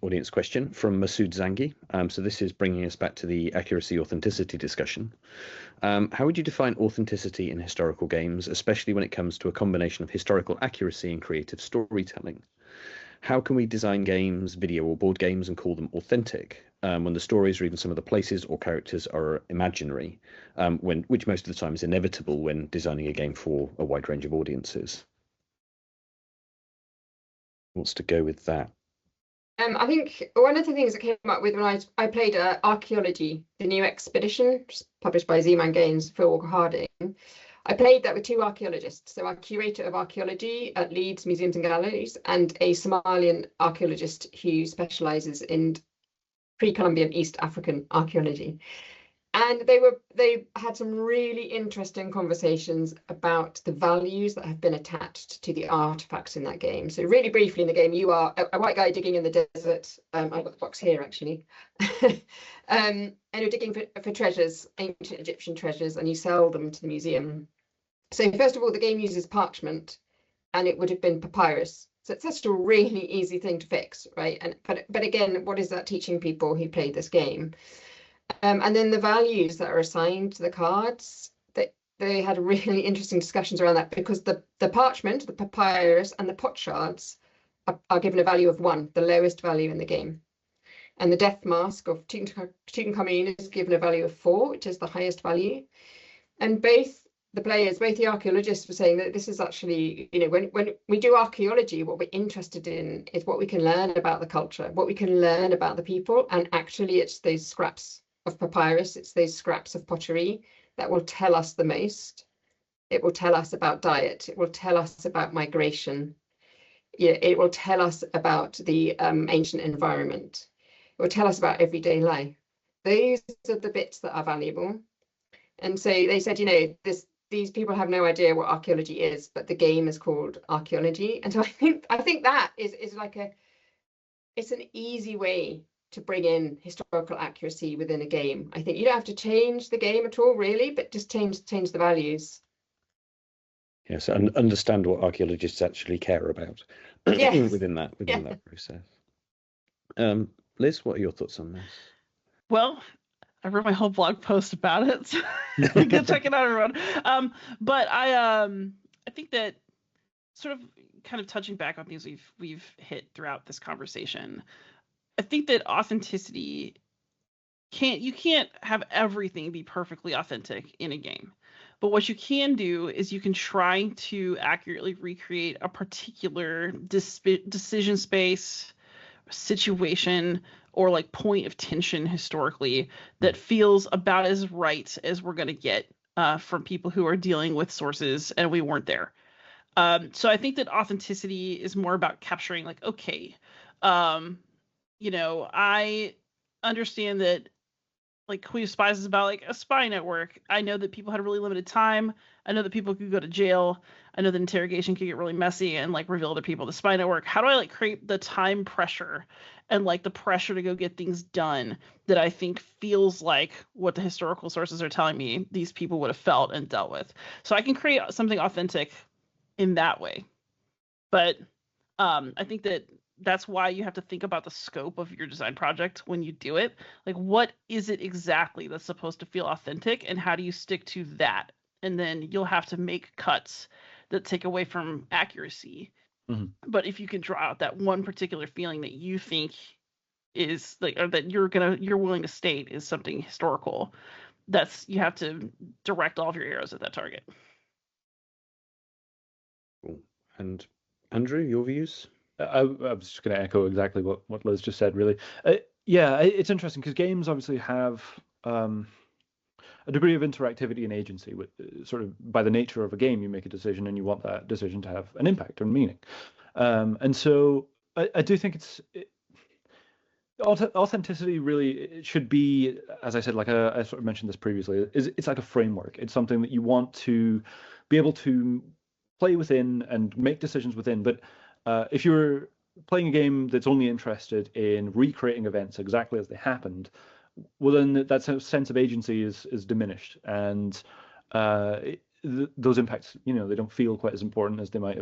audience question from Masood Zangi. So this is bringing us back to the accuracy authenticity discussion. How would you define authenticity in historical games, especially when it comes to a combination of historical accuracy and creative storytelling? How can we design games, video or board games, and call them authentic when the stories or even some of the places or characters are imaginary, which most of the time is inevitable when designing a game for a wide range of audiences? Wants to go with that? I think one of the things that came up with when I played Archaeology, the new expedition, published by Z-Man Games, Phil Walker Harding. I played that with two archaeologists, so our curator of archaeology at Leeds Museums and Galleries, and a Somalian archaeologist who specialises in pre-Columbian East African archaeology. And they had some really interesting conversations about the values that have been attached to the artifacts in that game. So really briefly in the game, you are a white guy digging in the desert. I've got the box here actually. And you're digging for treasures, ancient Egyptian treasures, and you sell them to the museum. So first of all, the game uses parchment, and it would have been papyrus. So it's just a really easy thing to fix, right? But again, what is that teaching people who played this game? And then the values that are assigned to the cards, they had really interesting discussions around that, because the parchment, the papyrus, and the pot shards are given a value of 1, the lowest value in the game. And the death mask of Tutankhamun is given a value of 4, which is the highest value. And both the players, both the archaeologists, were saying that this is actually, when we do archaeology, what we're interested in is what we can learn about the culture, what we can learn about the people, and actually it's those scraps of papyrus, it's those scraps of pottery that will tell us the most. It will tell us about diet, it will tell us about migration, it will tell us about the ancient environment, it will tell us about everyday life. Those are the bits that are valuable. And so they said, these people have no idea what archaeology is, but the game is called Archaeology. And so I think that is like it's an easy way to bring in historical accuracy within a game. I think you don't have to change the game at all, really, but just change the values. Yes, and understand what archaeologists actually care about within that process. Liz, what are your thoughts on this? Well, I wrote my whole blog post about it, so go check it out, everyone. But I think that sort of kind of touching back on things we've hit throughout this conversation, I think that authenticity you can't have everything be perfectly authentic in a game. But what you can do is you can try to accurately recreate a particular decision space, situation, or like point of tension historically that feels about as right as we're going to get from people who are dealing with sources and we weren't there. So I think that authenticity is more about capturing like, okay, I understand that like Queen of Spies is about like a spy network. I know that people had a really limited time. I know that people could go to jail. I know that interrogation could get really messy and like reveal to people the spy network. How do I like create the time pressure and like the pressure to go get things done that I think feels like what the historical sources are telling me these people would have felt and dealt with? So I can create something authentic in that way. But I think that's why you have to think about the scope of your design project when you do it. Like, what is it exactly that's supposed to feel authentic, and how do you stick to that? And then you'll have to make cuts that take away from accuracy. Mm-hmm. But if you can draw out that one particular feeling that you think is like, or that you're willing to state is something historical, you have to direct all of your arrows at that target. Cool. And Andrew, your views? I was just going to echo exactly what Liz just said, really. It's interesting because games obviously have a degree of interactivity and agency. With sort of by the nature of a game, you make a decision and you want that decision to have an impact or meaning. And so I do think authenticity really it should be, as I said, like I sort of mentioned this previously, it's like a framework. It's something that you want to be able to play within and make decisions within. But if you're playing a game that's only interested in recreating events exactly as they happened, well, then that sense of agency is diminished. And those impacts, they don't feel quite as important as they might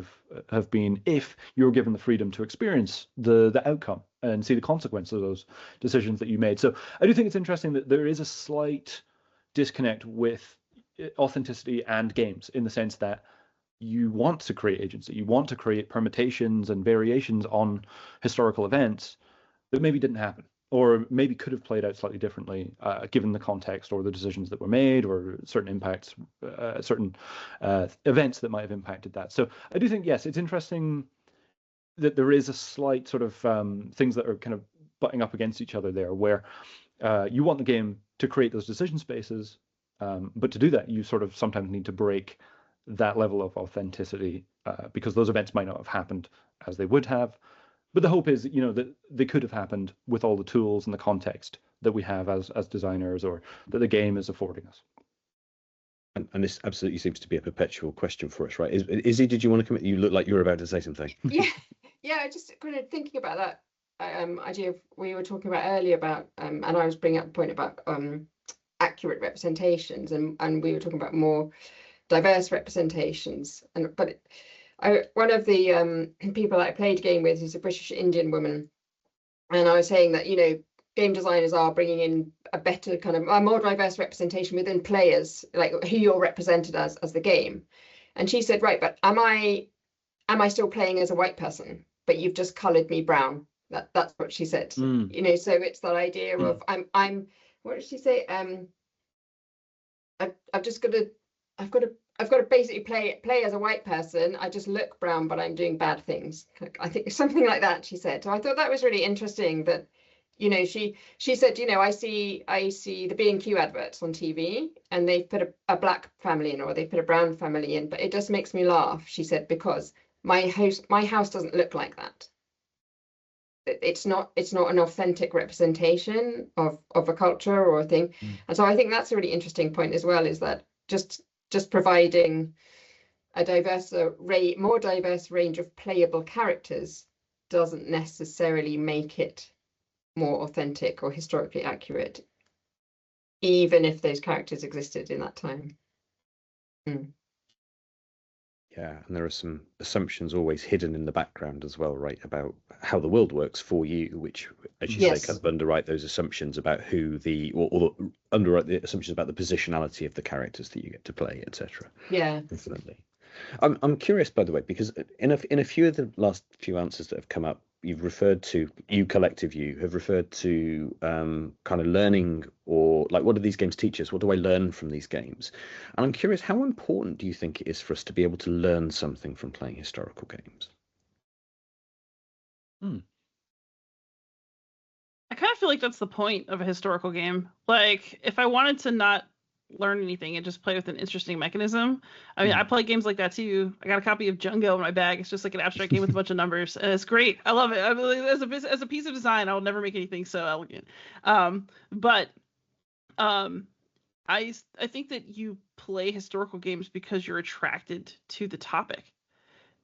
have been if you're given the freedom to experience the outcome and see the consequence of those decisions that you made. So I do think it's interesting that there is a slight disconnect with authenticity and games, in the sense that you want to create agency, you want to create permutations and variations on historical events that maybe didn't happen, or maybe could have played out slightly differently, given the context or the decisions that were made, or certain impacts, certain events that might have impacted that. So I do think, yes, it's interesting that there is a slight sort of things that are kind of butting up against each other there, where you want the game to create those decision spaces, but to do that, you sort of sometimes need to break that level of authenticity, because those events might not have happened as they would have. But the hope is, that they could have happened with all the tools and the context that we have as designers, or that the game is affording us. And this absolutely seems to be a perpetual question for us, right? Izzy, did you want to come? You look like you were about to say something. Yeah, just kind of thinking about that idea we were talking about earlier about, and I was bringing up the point about accurate representations, and we were talking about more diverse representations. One of the people that I played a game with is a British Indian woman, and I was saying that game designers are bringing in a better kind of a more diverse representation within players, like who you're represented as the game. And she said, right, but am I still playing as a white person, but you've just coloured me brown? That's what she said. So it's that idea of I'm what did she say? I've got to basically play as a white person. I just look brown, but I'm doing bad things. I think something like that, she said. So I thought that was really interesting that, she said, I see the B&Q adverts on TV, and they've put a black family in, or they put a brown family in, but it just makes me laugh, she said, because my house doesn't look like that. It's not an authentic representation of a culture or a thing. And so I think that's a really interesting point as well, is that just providing a more diverse range of playable characters doesn't necessarily make it more authentic or historically accurate, even if those characters existed in that time. Yeah, and there are some assumptions always hidden in the background as well, right, about how the world works for you, which, as you say, kind of underwrite those assumptions about or underwrite the assumptions about the positionality of the characters that you get to play, etc. Yeah, definitely. I'm curious, by the way, because in a few of the last few answers that have come up, you've referred to, collective you have referred to kind of learning, or like, what do these games teach us? What do I learn from these games? And I'm curious, how important do you think it is for us to be able to learn something from playing historical games? I kind of feel like that's the point of a historical game. Like, if I wanted to not learn anything and just play with an interesting mechanism, I mean, I play games like that too. I got a copy of Jungo in my bag. It's just like an abstract game with a bunch of numbers, and it's great. I love it. I mean, as a piece of design, I'll never make anything so elegant. But I think that you play historical games because you're attracted to the topic.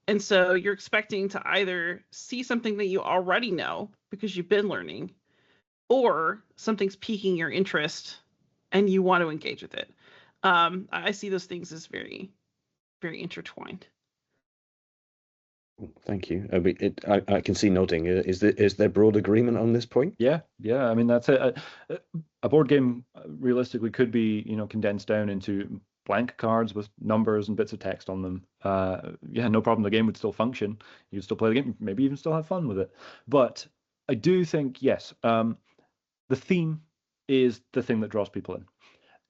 And so you're expecting to either see something that you already know because you've been learning, or something's piquing your interest and you want to engage with it. I see those things as very, very intertwined. Thank you. I can see nodding. Is there broad agreement on this point? Yeah. I mean, that's it. A board game realistically could be, condensed down into blank cards with numbers and bits of text on them. No problem. The game would still function. You'd still play the game, maybe even still have fun with it. But I do think, yes, the theme is the thing that draws people in.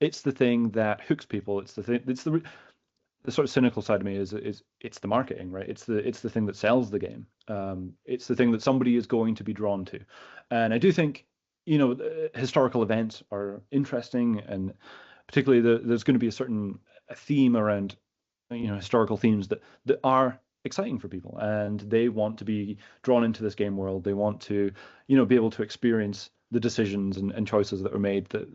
It's the thing that hooks people. It's the thing. It's the sort of cynical side of me is it's the marketing, right? It's the thing that sells the game. It's the thing that somebody is going to be drawn to. And I do think, historical events are interesting, and particularly there's going to be a certain theme around, historical themes that are exciting for people, and they want to be drawn into this game world. They want to, be able to experience the decisions and choices that were made that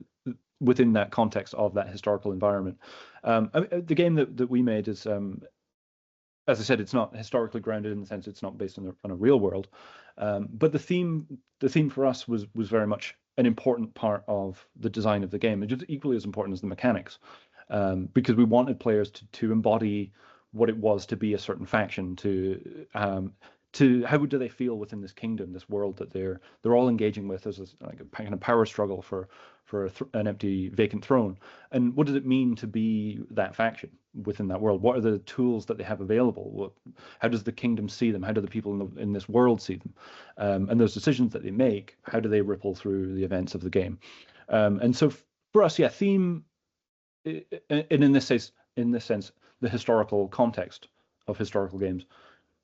within that context of that historical environment. The game that we made is, as I said, it's not historically grounded in the sense it's not based on a real world, but the theme for us was very much an important part of the design of the game. It's just equally as important as the mechanics. because we wanted players to embody what it was to be a certain faction, to how do they feel within this kingdom, this world that they're all engaging with as like a kind of power struggle for an empty vacant throne, and what does it mean to be that faction within that world? What are the tools that they have available? How does the kingdom see them? How do the people in this world see them? And those decisions that they make, how do they ripple through the events of the game? And so for us, theme, and in this sense, the historical context of historical games,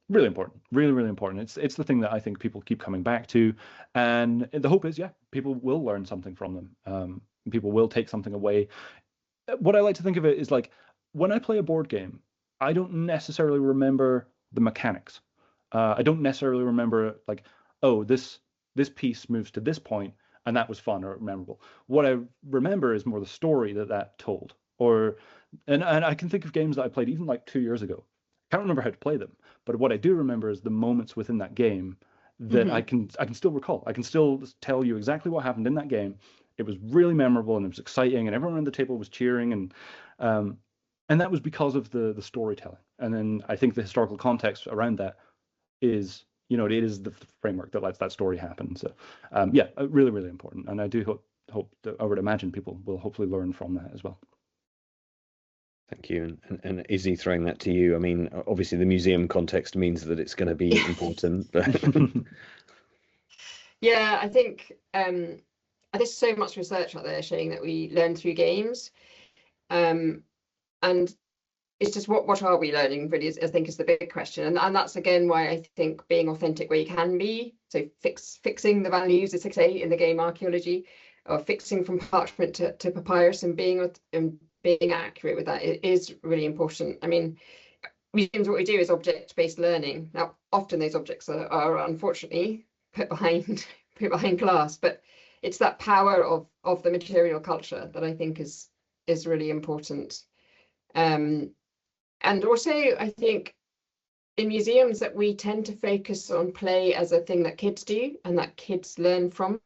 really important, really, really important. It's the thing that I think people keep coming back to, and the hope is, people will learn something from them. People will take something away. What I like to think of it is like, when I play a board game, I don't necessarily remember the mechanics. I don't necessarily remember like, oh, this piece moves to this point, and that was fun or memorable. What I remember is more the story that told. And I can think of games that I played even like 2 years ago. I can't remember how to play them, but what I do remember is the moments within that game that I can still recall. I can still tell you exactly what happened in that game. It was really memorable, and it was exciting, and everyone around the table was cheering, and that was because of the storytelling. And then I think the historical context around that is, it is the framework that lets that story happen. So really, really important. And I do hope that I would imagine people will hopefully learn from that as well. Thank you. And Izzy, throwing that to you, I mean, obviously the museum context means that it's going to be important. But yeah, I think there's so much research out there showing that we learn through games. And it's just what are we learning really I think is the big question. And that's again why I think being authentic where you can be, so fixing the values, as I say, in the game archaeology, or fixing from parchment to papyrus, and being accurate with that, it is really important. I mean, museums, what we do is object-based learning. Now, often those objects are unfortunately put behind glass, but it's that power of the material culture that I think is really important. And also, I think in museums that we tend to focus on play as a thing that kids do and that kids learn from,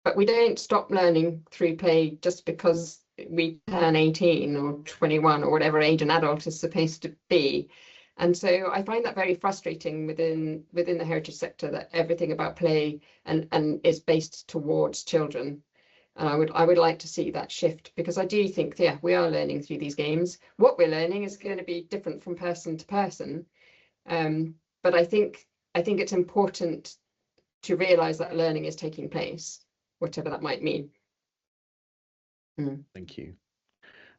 but we don't stop learning through play just because we turn 18 or 21 or whatever age an adult is supposed to be. And so I find that very frustrating within the heritage sector, that everything about play and is based towards children. And I would like to see that shift, because I do think we are learning through these games. What we're learning is going to be different from person to person, but I think it's important to realize that learning is taking place, whatever that might mean. Thank you.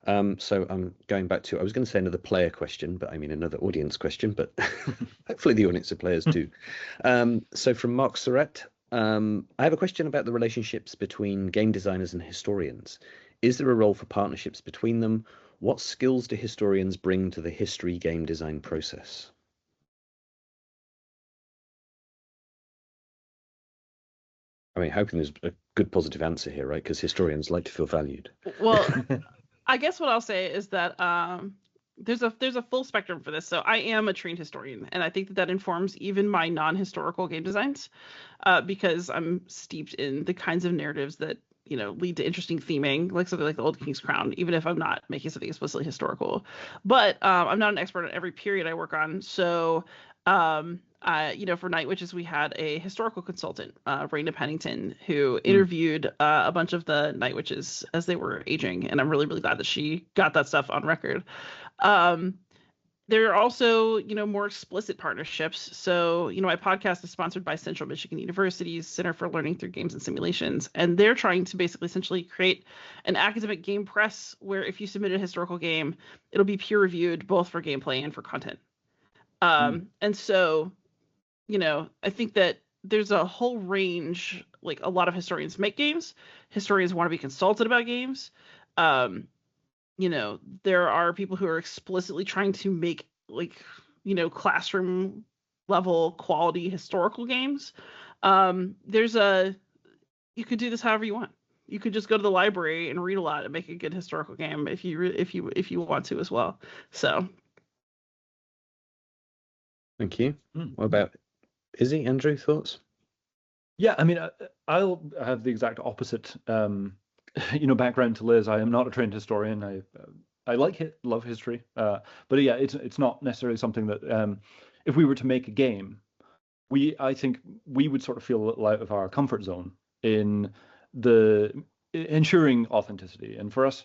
So I'm going back to, I was going to say another player question, but I mean another audience question, but hopefully the audience are players too. So from Mark Surratt, I have a question about the relationships between game designers and historians. Is there a role for partnerships between them? What skills do historians bring to the history game design process? I mean, hoping there's a good positive answer here, right? Because historians like to feel valued. Well, I guess what I'll say is that there's a full spectrum for this. So I am a trained historian, and I think that informs even my non-historical game designs, because I'm steeped in the kinds of narratives that lead to interesting theming, like something like the Old King's Crown, even if I'm not making something explicitly historical. But I'm not an expert on every period I work on. So for Night Witches, we had a historical consultant, Raina Pennington, who interviewed a bunch of the Night Witches as they were aging, and I'm really, really glad that she got that stuff on record. There are also, more explicit partnerships. So, my podcast is sponsored by Central Michigan University's Center for Learning Through Games and Simulations, and they're trying to essentially create an academic game press where if you submit a historical game, it'll be peer reviewed both for gameplay and for content. And so, I think that there's a whole range, like a lot of historians make games. Historians want to be consulted about games. There are people who are explicitly trying to make classroom level quality historical games. You could do this however you want. You could just go to the library and read a lot and make a good historical game if you want to as well. So. Thank you. What about Izzy? Andrew, thoughts? Yeah, I mean, I'll have the exact opposite background to Liz, I am not a trained historian. I love history, but yeah, it's not necessarily something that if we were to make a game, I think we would sort of feel a little out of our comfort zone in ensuring authenticity. And for us,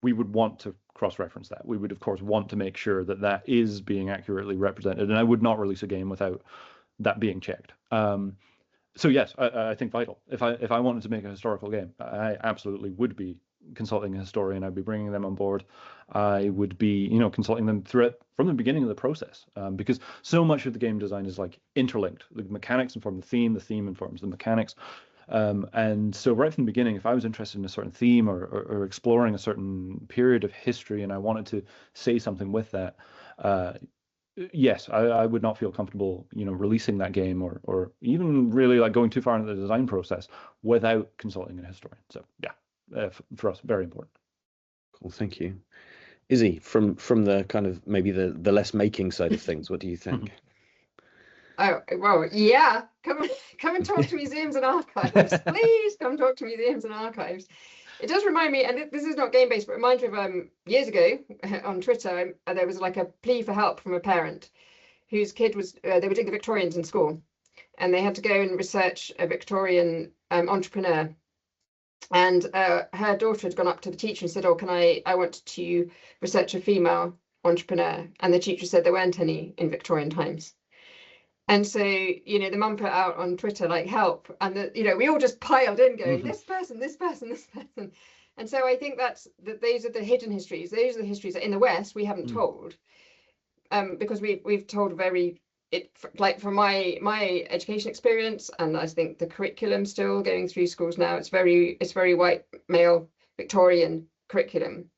we would want to cross-reference that. We would, of course, want to make sure that that is being accurately represented. And I would not release a game without that being checked. So yes, I think vital. If I wanted to make a historical game, I absolutely would be consulting a historian. I'd be bringing them on board. I would be, consulting them throughout from the beginning of the process, because so much of the game design is like interlinked. The mechanics inform the theme informs the mechanics. And so right from the beginning, if I was interested in a certain theme or exploring a certain period of history and I wanted to say something with that, yes, I would not feel comfortable, releasing that game or even really like going too far into the design process without consulting a historian. So yeah, for us, very important. Cool, thank you. Izzy, from the kind of maybe the less making side of things, what do you think? Oh, well, yeah. Come and talk to museums and archives. Please come talk to museums and archives. It does remind me, and this is not game-based, but it reminds me of years ago on Twitter, there was like a plea for help from a parent whose kid was, they were doing the Victorians in school, and they had to go and research a Victorian entrepreneur. And her daughter had gone up to the teacher and said, oh, I want to research a female entrepreneur. And the teacher said there weren't any in Victorian times. And so, the mum put out on Twitter, like, help. And, we all just piled in going, this person, this person, this person. And so I think those are the hidden histories. Those are the histories that in the West we haven't told, because we've told from my education experience, and I think the curriculum still going through schools now, it's very white male Victorian curriculum.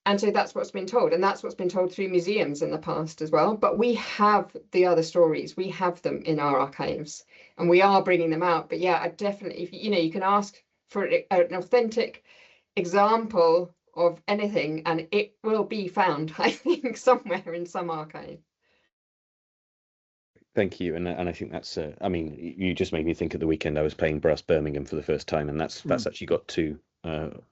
And so that's what's been told, and that's what's been told through museums in the past as well. But we have the other stories, we have them in our archives, and we are bringing them out. But yeah, I definitely, if you can ask for an authentic example of anything, and it will be found, I think, somewhere in some archive. Thank you, and I think that's. I mean, you just made me think. At the weekend, I was playing Brass Birmingham for the first time, and that's actually got two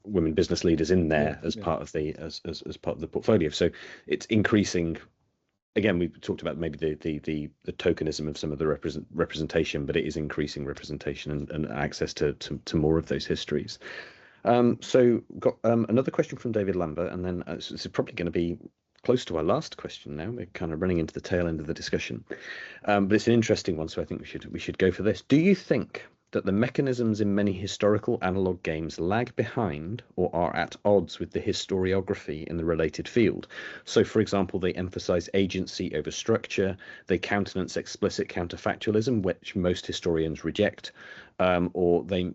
women business leaders in there as part of the as part of the portfolio. So it's increasing. Again, we talked about maybe the tokenism of some of the representation, but it is increasing representation and access to more of those histories. So got another question from David Lambert, and then this is probably going to be close to our last question now. We're kind of running into the tail end of the discussion, but it's an interesting one, so I think we should go for this. Do you think that the mechanisms in many historical analog games lag behind or are at odds with the historiography in the related field? So, for example, they emphasize agency over structure, they countenance explicit counterfactualism, which most historians reject, or they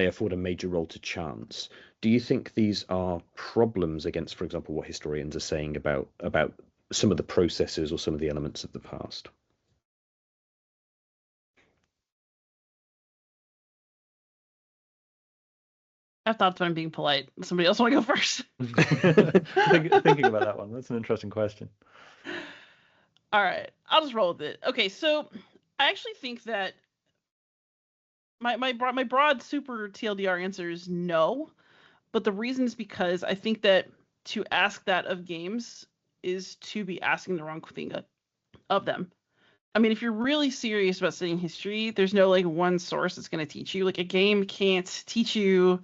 afford a major role to chance. Do you think these are problems against, for example, what historians are saying about some of the processes or some of the elements of the past? I thought I'm being polite. Somebody else want to go first? Thinking about that one. That's an interesting question. All right, I'll just roll with it. Okay, so I actually think that my broad super TLDR answer is no, but the reason is because I think that to ask that of games is to be asking the wrong thing of them. I mean, if you're really serious about studying history, there's no like one source that's going to teach you. Like a game can't teach you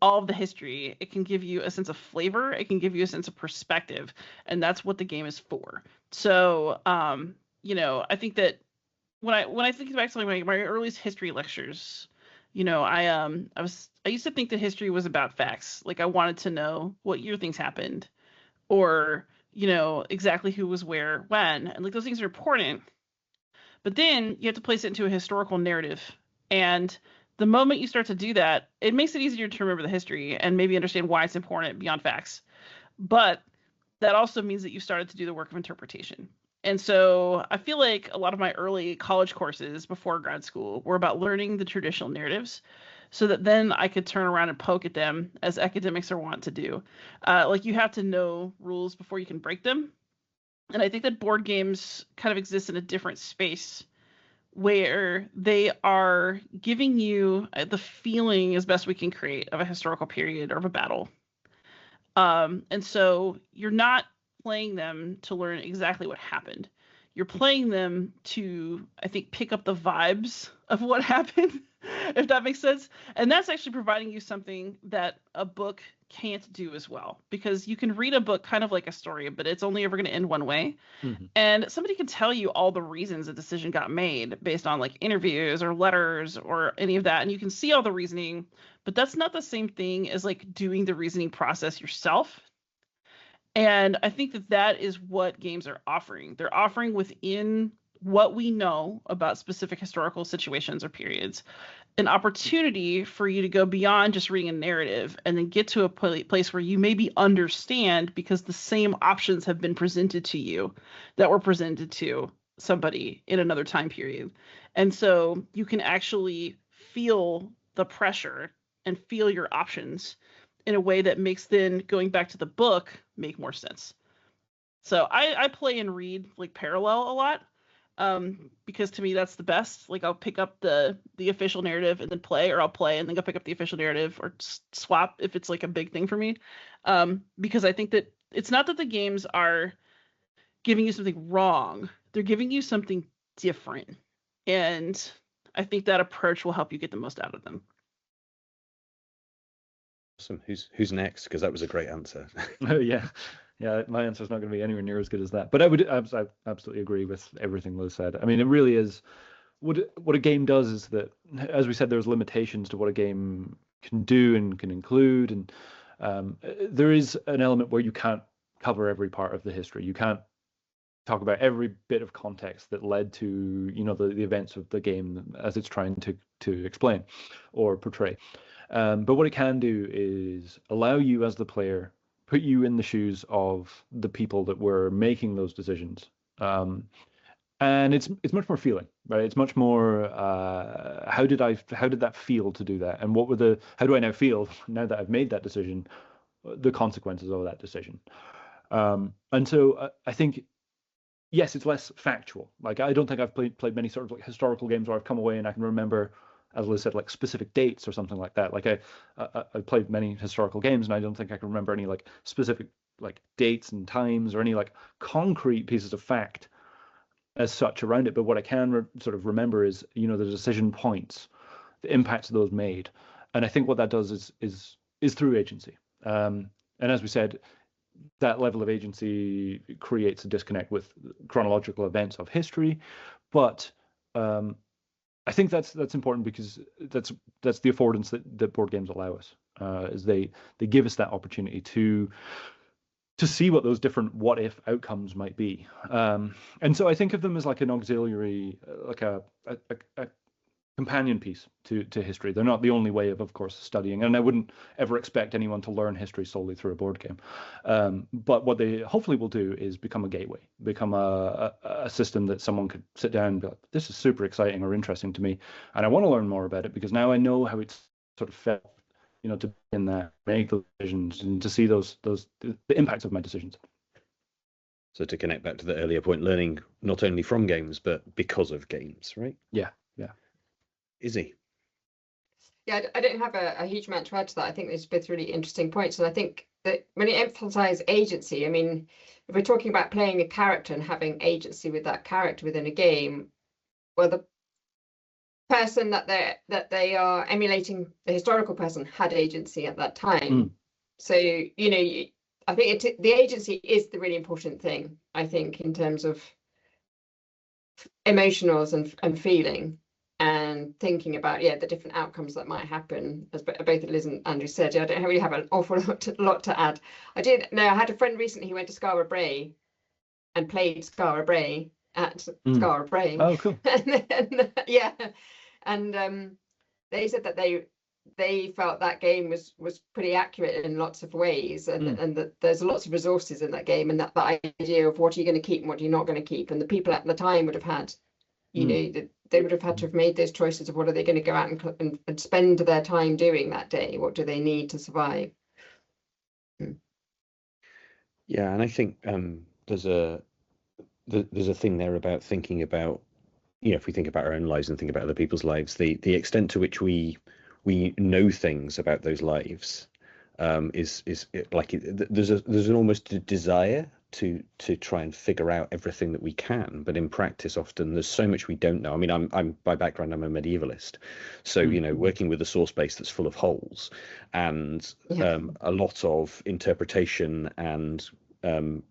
all of the history. It can give you a sense of flavor. It can give you a sense of perspective, and that's what the game is for. So, I think that when I think back to like my earliest history lectures, I used to think that history was about facts. Like I wanted to know what year things happened, or exactly who was where when, and like those things are important. But then you have to place it into a historical narrative, and the moment you start to do that, it makes it easier to remember the history and maybe understand why it's important beyond facts. But that also means that you started to do the work of interpretation. And so I feel like a lot of my early college courses before grad school were about learning the traditional narratives so that then I could turn around and poke at them as academics are wont to do. Like you have to know rules before you can break them. And I think that board games kind of exist in a different space where they are giving you the feeling as best we can create of a historical period or of a battle. And so you're not playing them to learn exactly what happened. You're playing them to, I think, pick up the vibes of what happened, if that makes sense. And that's actually providing you something that a book can't do as well, because you can read a book kind of like a story, but it's only ever going to end one way. Mm-hmm. And somebody can tell you all the reasons a decision got made based on like interviews or letters or any of that. And you can see all the reasoning, but that's not the same thing as like doing the reasoning process yourself. And I think that that is what games are offering. They're offering within what we know about specific historical situations or periods an opportunity for you to go beyond just reading a narrative and then get to a place where you maybe understand because the same options have been presented to you that were presented to somebody in another time period. And so you can actually feel the pressure and feel your options in a way that makes then going back to the book make more sense. So I play and read like parallel a lot, because to me that's the best. Like I'll pick up the official narrative and then play, or I'll play and then go pick up the official narrative, or swap if it's like a big thing for me. Because I think that it's not that the games are giving you something wrong, they're giving you something different, and I think that approach will help you get the most out of them. Awesome. Who's next? Because that was a great answer. Oh, yeah. My answer is not going to be anywhere near as good as that. But I absolutely agree with everything Liz said. I mean, it really is what a game does is that, as we said, there's limitations to what a game can do and can include, and there is an element where you can't cover every part of the history. You can't talk about every bit of context that led to the events of the game as it's trying to explain or portray. But what it can do is allow you as the player, put you in the shoes of the people that were making those decisions. And it's much more feeling, right? It's much more how did that feel to do that? And how do I now feel now that I've made that decision, the consequences of that decision? And so I think, yes, it's less factual. Like I don't think I've played many sort of like historical games where I've come away and I can remember, as Liz said, like specific dates or something like that. Like I played many historical games and I don't think I can remember any like specific like dates and times or any like concrete pieces of fact as such around it. But what I can sort of remember is the decision points, the impacts of those made, and I think what that does is through agency. And as we said, that level of agency creates a disconnect with chronological events of history, but I think that's important because that's the affordance that board games allow us, is they give us that opportunity to see what those different what if outcomes might be, and so I think of them as like an auxiliary, like a companion piece to history. They're not the only way of course, studying, and I wouldn't ever expect anyone to learn history solely through a board game. But what they hopefully will do is become a gateway, become a system that someone could sit down and be like, this is super exciting or interesting to me, and I want to learn more about it because now I know how it's sort of felt, to be in that, make those decisions, and to see the impacts of my decisions. So to connect back to the earlier point, learning not only from games but because of games, right? Yeah. Izzy? Yeah, I don't have a huge amount to add to that. I think these are both really interesting points. And I think that when you emphasize agency, I mean, if we're talking about playing a character and having agency with that character within a game, well, the person that they are emulating, the historical person, had agency at that time. So, I think the agency is the really important thing, I think, in terms of emotionals and feeling. And thinking about the different outcomes that might happen, as both Liz and Andrew said. I don't really have an awful lot to add. I had a friend recently who went to Skara Brae and played Skara Brae at Skara Brae. Oh, cool. and they said that they felt that game was pretty accurate in lots of ways, and that there's lots of resources in that game, and that idea of what are you going to keep and what you're not going to keep, and the people at the time would have had, they would have had to have made those choices of what are they going to go out and spend their time doing that day. What do they need to survive? Yeah, and I think there's a thing there about thinking about if we think about our own lives and think about other people's lives, the extent to which we know things about those lives there's an almost a desire to try and figure out everything that we can, but in practice often there's so much we don't know. I mean, I'm by background I'm a medievalist, so working with a source base that's full of holes and a lot of interpretation and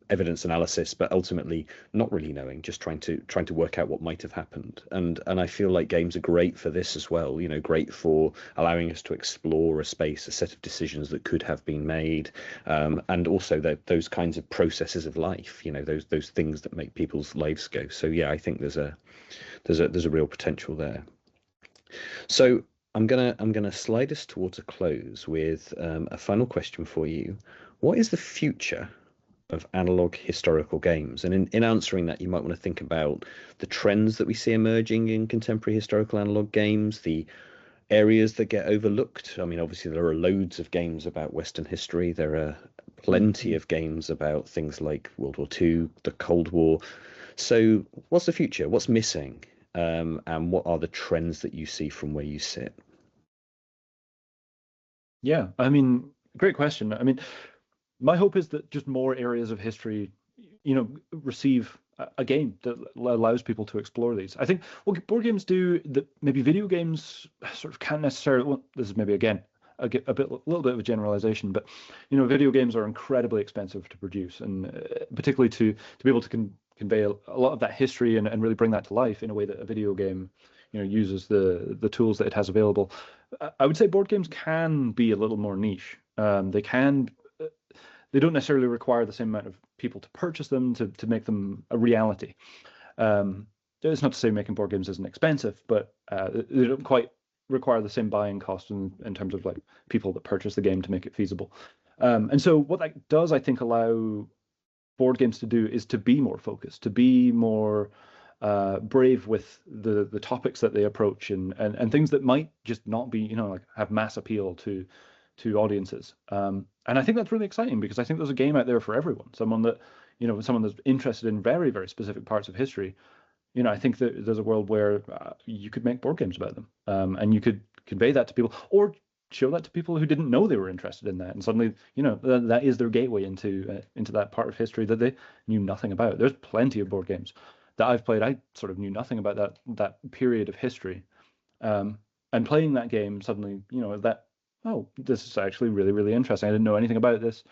evidence analysis, but ultimately not really knowing, just trying to work out what might have happened. And I feel like games are great for this as well, great for allowing us to explore a space, a set of decisions that could have been made, and also those kinds of processes of life, those things that make people's lives go. So yeah, I think there's a real potential there. So I'm gonna slide us towards a close with a final question for you. What is the future of analog historical games? And in answering that, you might want to think about the trends that we see emerging in contemporary historical analog games, the areas that get overlooked. I mean, obviously there are loads of games about Western history. There are plenty of games about things like World War II, the Cold War. So what's the future? What's missing? And what are the trends that you see from where you sit? Yeah, I mean, great question. I mean, my hope is that just more areas of history, receive a game that allows people to explore these. I think what board games do that maybe video games sort of can't necessarily. Well, this is maybe again a little bit of a generalization, but video games are incredibly expensive to produce, and particularly to be able to convey a lot of that history and really bring that to life in a way that a video game uses the tools that it has available. I would say board games can be a little more niche. They don't necessarily require the same amount of people to purchase them to make them a reality. It's not to say making board games isn't expensive, but they don't quite require the same buying cost in terms of like people that purchase the game to make it feasible. And so what that does, I think, allow board games to do is to be more focused, to be more brave with the topics that they approach and things that might just not be, like have mass appeal to audiences. And I think that's really exciting because I think there's a game out there for everyone. Someone that's interested in very, very specific parts of history. I think that there's a world where you could make board games about them, and you could convey that to people or show that to people who didn't know they were interested in that. And suddenly, that is their gateway into that part of history that they knew nothing about. There's plenty of board games that I've played. I sort of knew nothing about that period of history. And playing that game suddenly, oh, this is actually really, really interesting. I didn't know anything about this.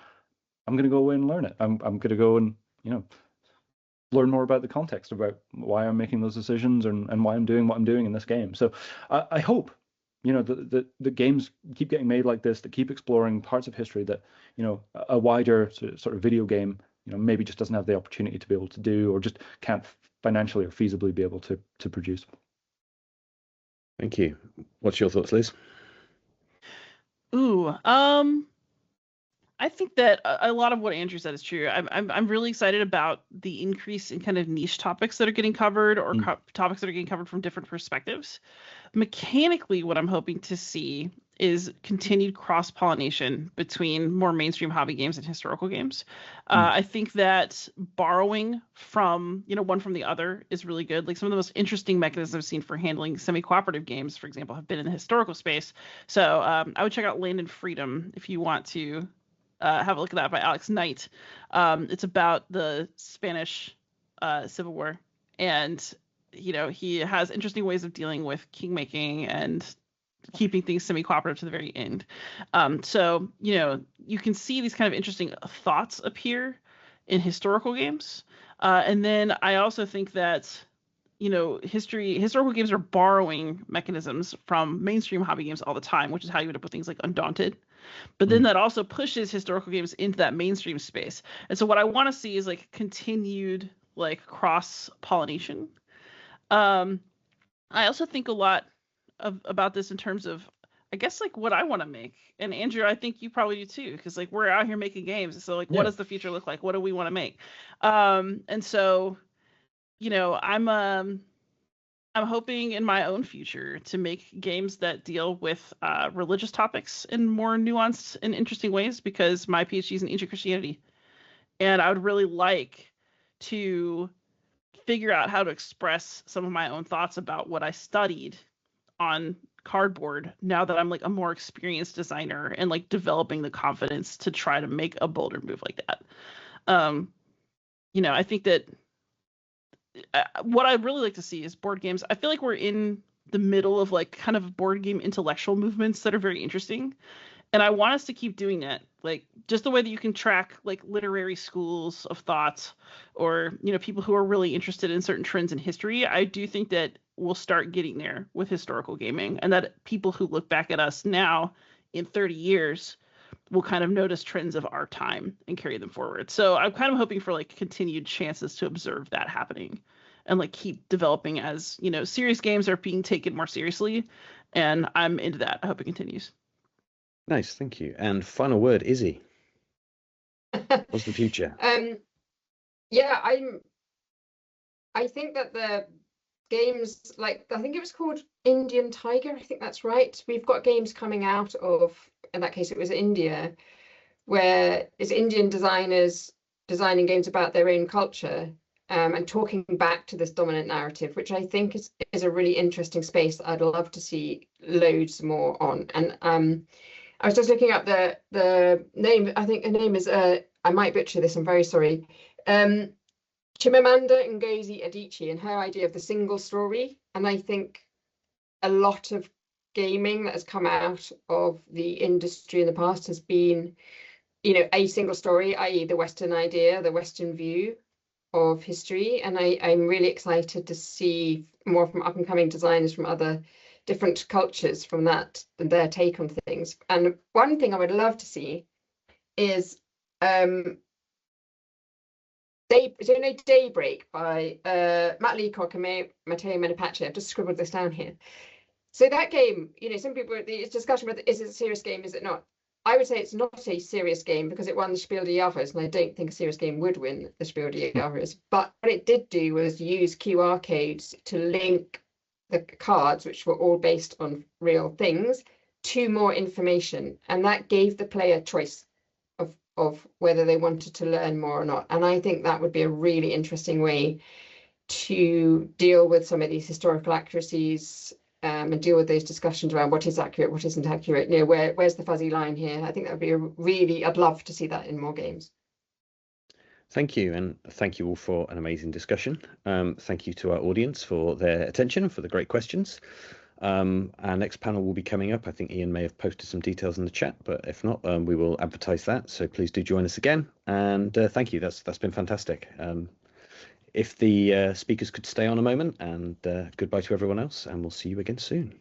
I'm going to go away and learn it. I'm going to go and, learn more about the context about why I'm making those decisions and why I'm doing what I'm doing in this game. So I hope, the games keep getting made like this, that keep exploring parts of history that, a wider sort of video game, maybe just doesn't have the opportunity to be able to do or just can't financially or feasibly be able to produce. Thank you. What's your thoughts, Liz? Ooh, I think that a lot of what Andrew said is true. I'm really excited about the increase in kind of niche topics that are getting covered or topics that are getting covered from different perspectives. Mechanically, what I'm hoping to see is continued cross-pollination between more mainstream hobby games and historical games. I think that borrowing from, one from the other is really good. Like some of the most interesting mechanisms I've seen for handling semi-cooperative games, for example, have been in the historical space. So I would check out Land and Freedom if you want to have a look at that, by Alex Knight. It's about the Spanish Civil War, and he has interesting ways of dealing with kingmaking and keeping things semi-cooperative to the very end. So you can see these kind of interesting thoughts appear in historical games, and then I also think that historical games are borrowing mechanisms from mainstream hobby games all the time, which is how you end up with things like Undaunted. But then that also pushes historical games into that mainstream space. And so what I want to see is like continued like cross-pollination. I also think a lot about this in terms of, I guess, like what I want to make. And Andrew, I think you probably do too, because like we're out here making games. So like, what does the future look like? What do we want to make? And so, I'm hoping in my own future to make games that deal with religious topics in more nuanced and interesting ways, because my PhD is in ancient Christianity. And I would really like to figure out how to express some of my own thoughts about what I studied on cardboard now that I'm like a more experienced designer and like developing the confidence to try to make a bolder move like that. I think that what I'd really like to see is board games. I feel like we're in the middle of like kind of board game intellectual movements that are very interesting. And I want us to keep doing that. Like just the way that you can track like literary schools of thought or, people who are really interested in certain trends in history. I do think that we'll start getting there with historical gaming, and that people who look back at us now in 30 years will kind of notice trends of our time and carry them forward. So I'm kind of hoping for like continued chances to observe that happening and like keep developing as, serious games are being taken more seriously. And I'm into that. I hope it continues. Nice, thank you. And final word, Izzy. What's the future? Yeah, I think that the games, like I think it was called Indian Tiger, I think that's right. We've got games coming out of, in that case it was India, where it's Indian designers designing games about their own culture, and talking back to this dominant narrative, which I think is a really interesting space that I'd love to see loads more on. And I was just looking up the name. I think her name is I might butcher this, I'm very sorry. Chimamanda Ngozi Adichie, and her idea of the single story. And I think a lot of gaming that has come out of the industry in the past has been, a single story, i.e. the Western idea, the Western view of history. And I'm really excited to see more from up and coming designers from other different cultures from that and their take on things. And one thing I would love to see is Daybreak by Matt Leacock and Matteo Menepace. I've just scribbled this down here. So that game, some people, it's discussion whether is it a serious game, is it not? I would say it's not a serious game because it won the Spiel des Jahres, and I don't think a serious game would win the Spiel des Jahres. But what it did do was use QR codes to link the cards, which were all based on real things, to more information, and that gave the player choice of whether they wanted to learn more or not. And I think that would be a really interesting way to deal with some of these historical accuracies, and deal with those discussions around what is accurate, what isn't accurate, where's the fuzzy line here. I think that would be I'd love to see that in more games. Thank you, and thank you all for an amazing discussion. Thank you to our audience for their attention, for the great questions. Our next panel will be coming up. I think Ian may have posted some details in the chat, but if not, we will advertise that. So please do join us again. And thank you. That's been fantastic. If the speakers could stay on a moment, and goodbye to everyone else, and we'll see you again soon.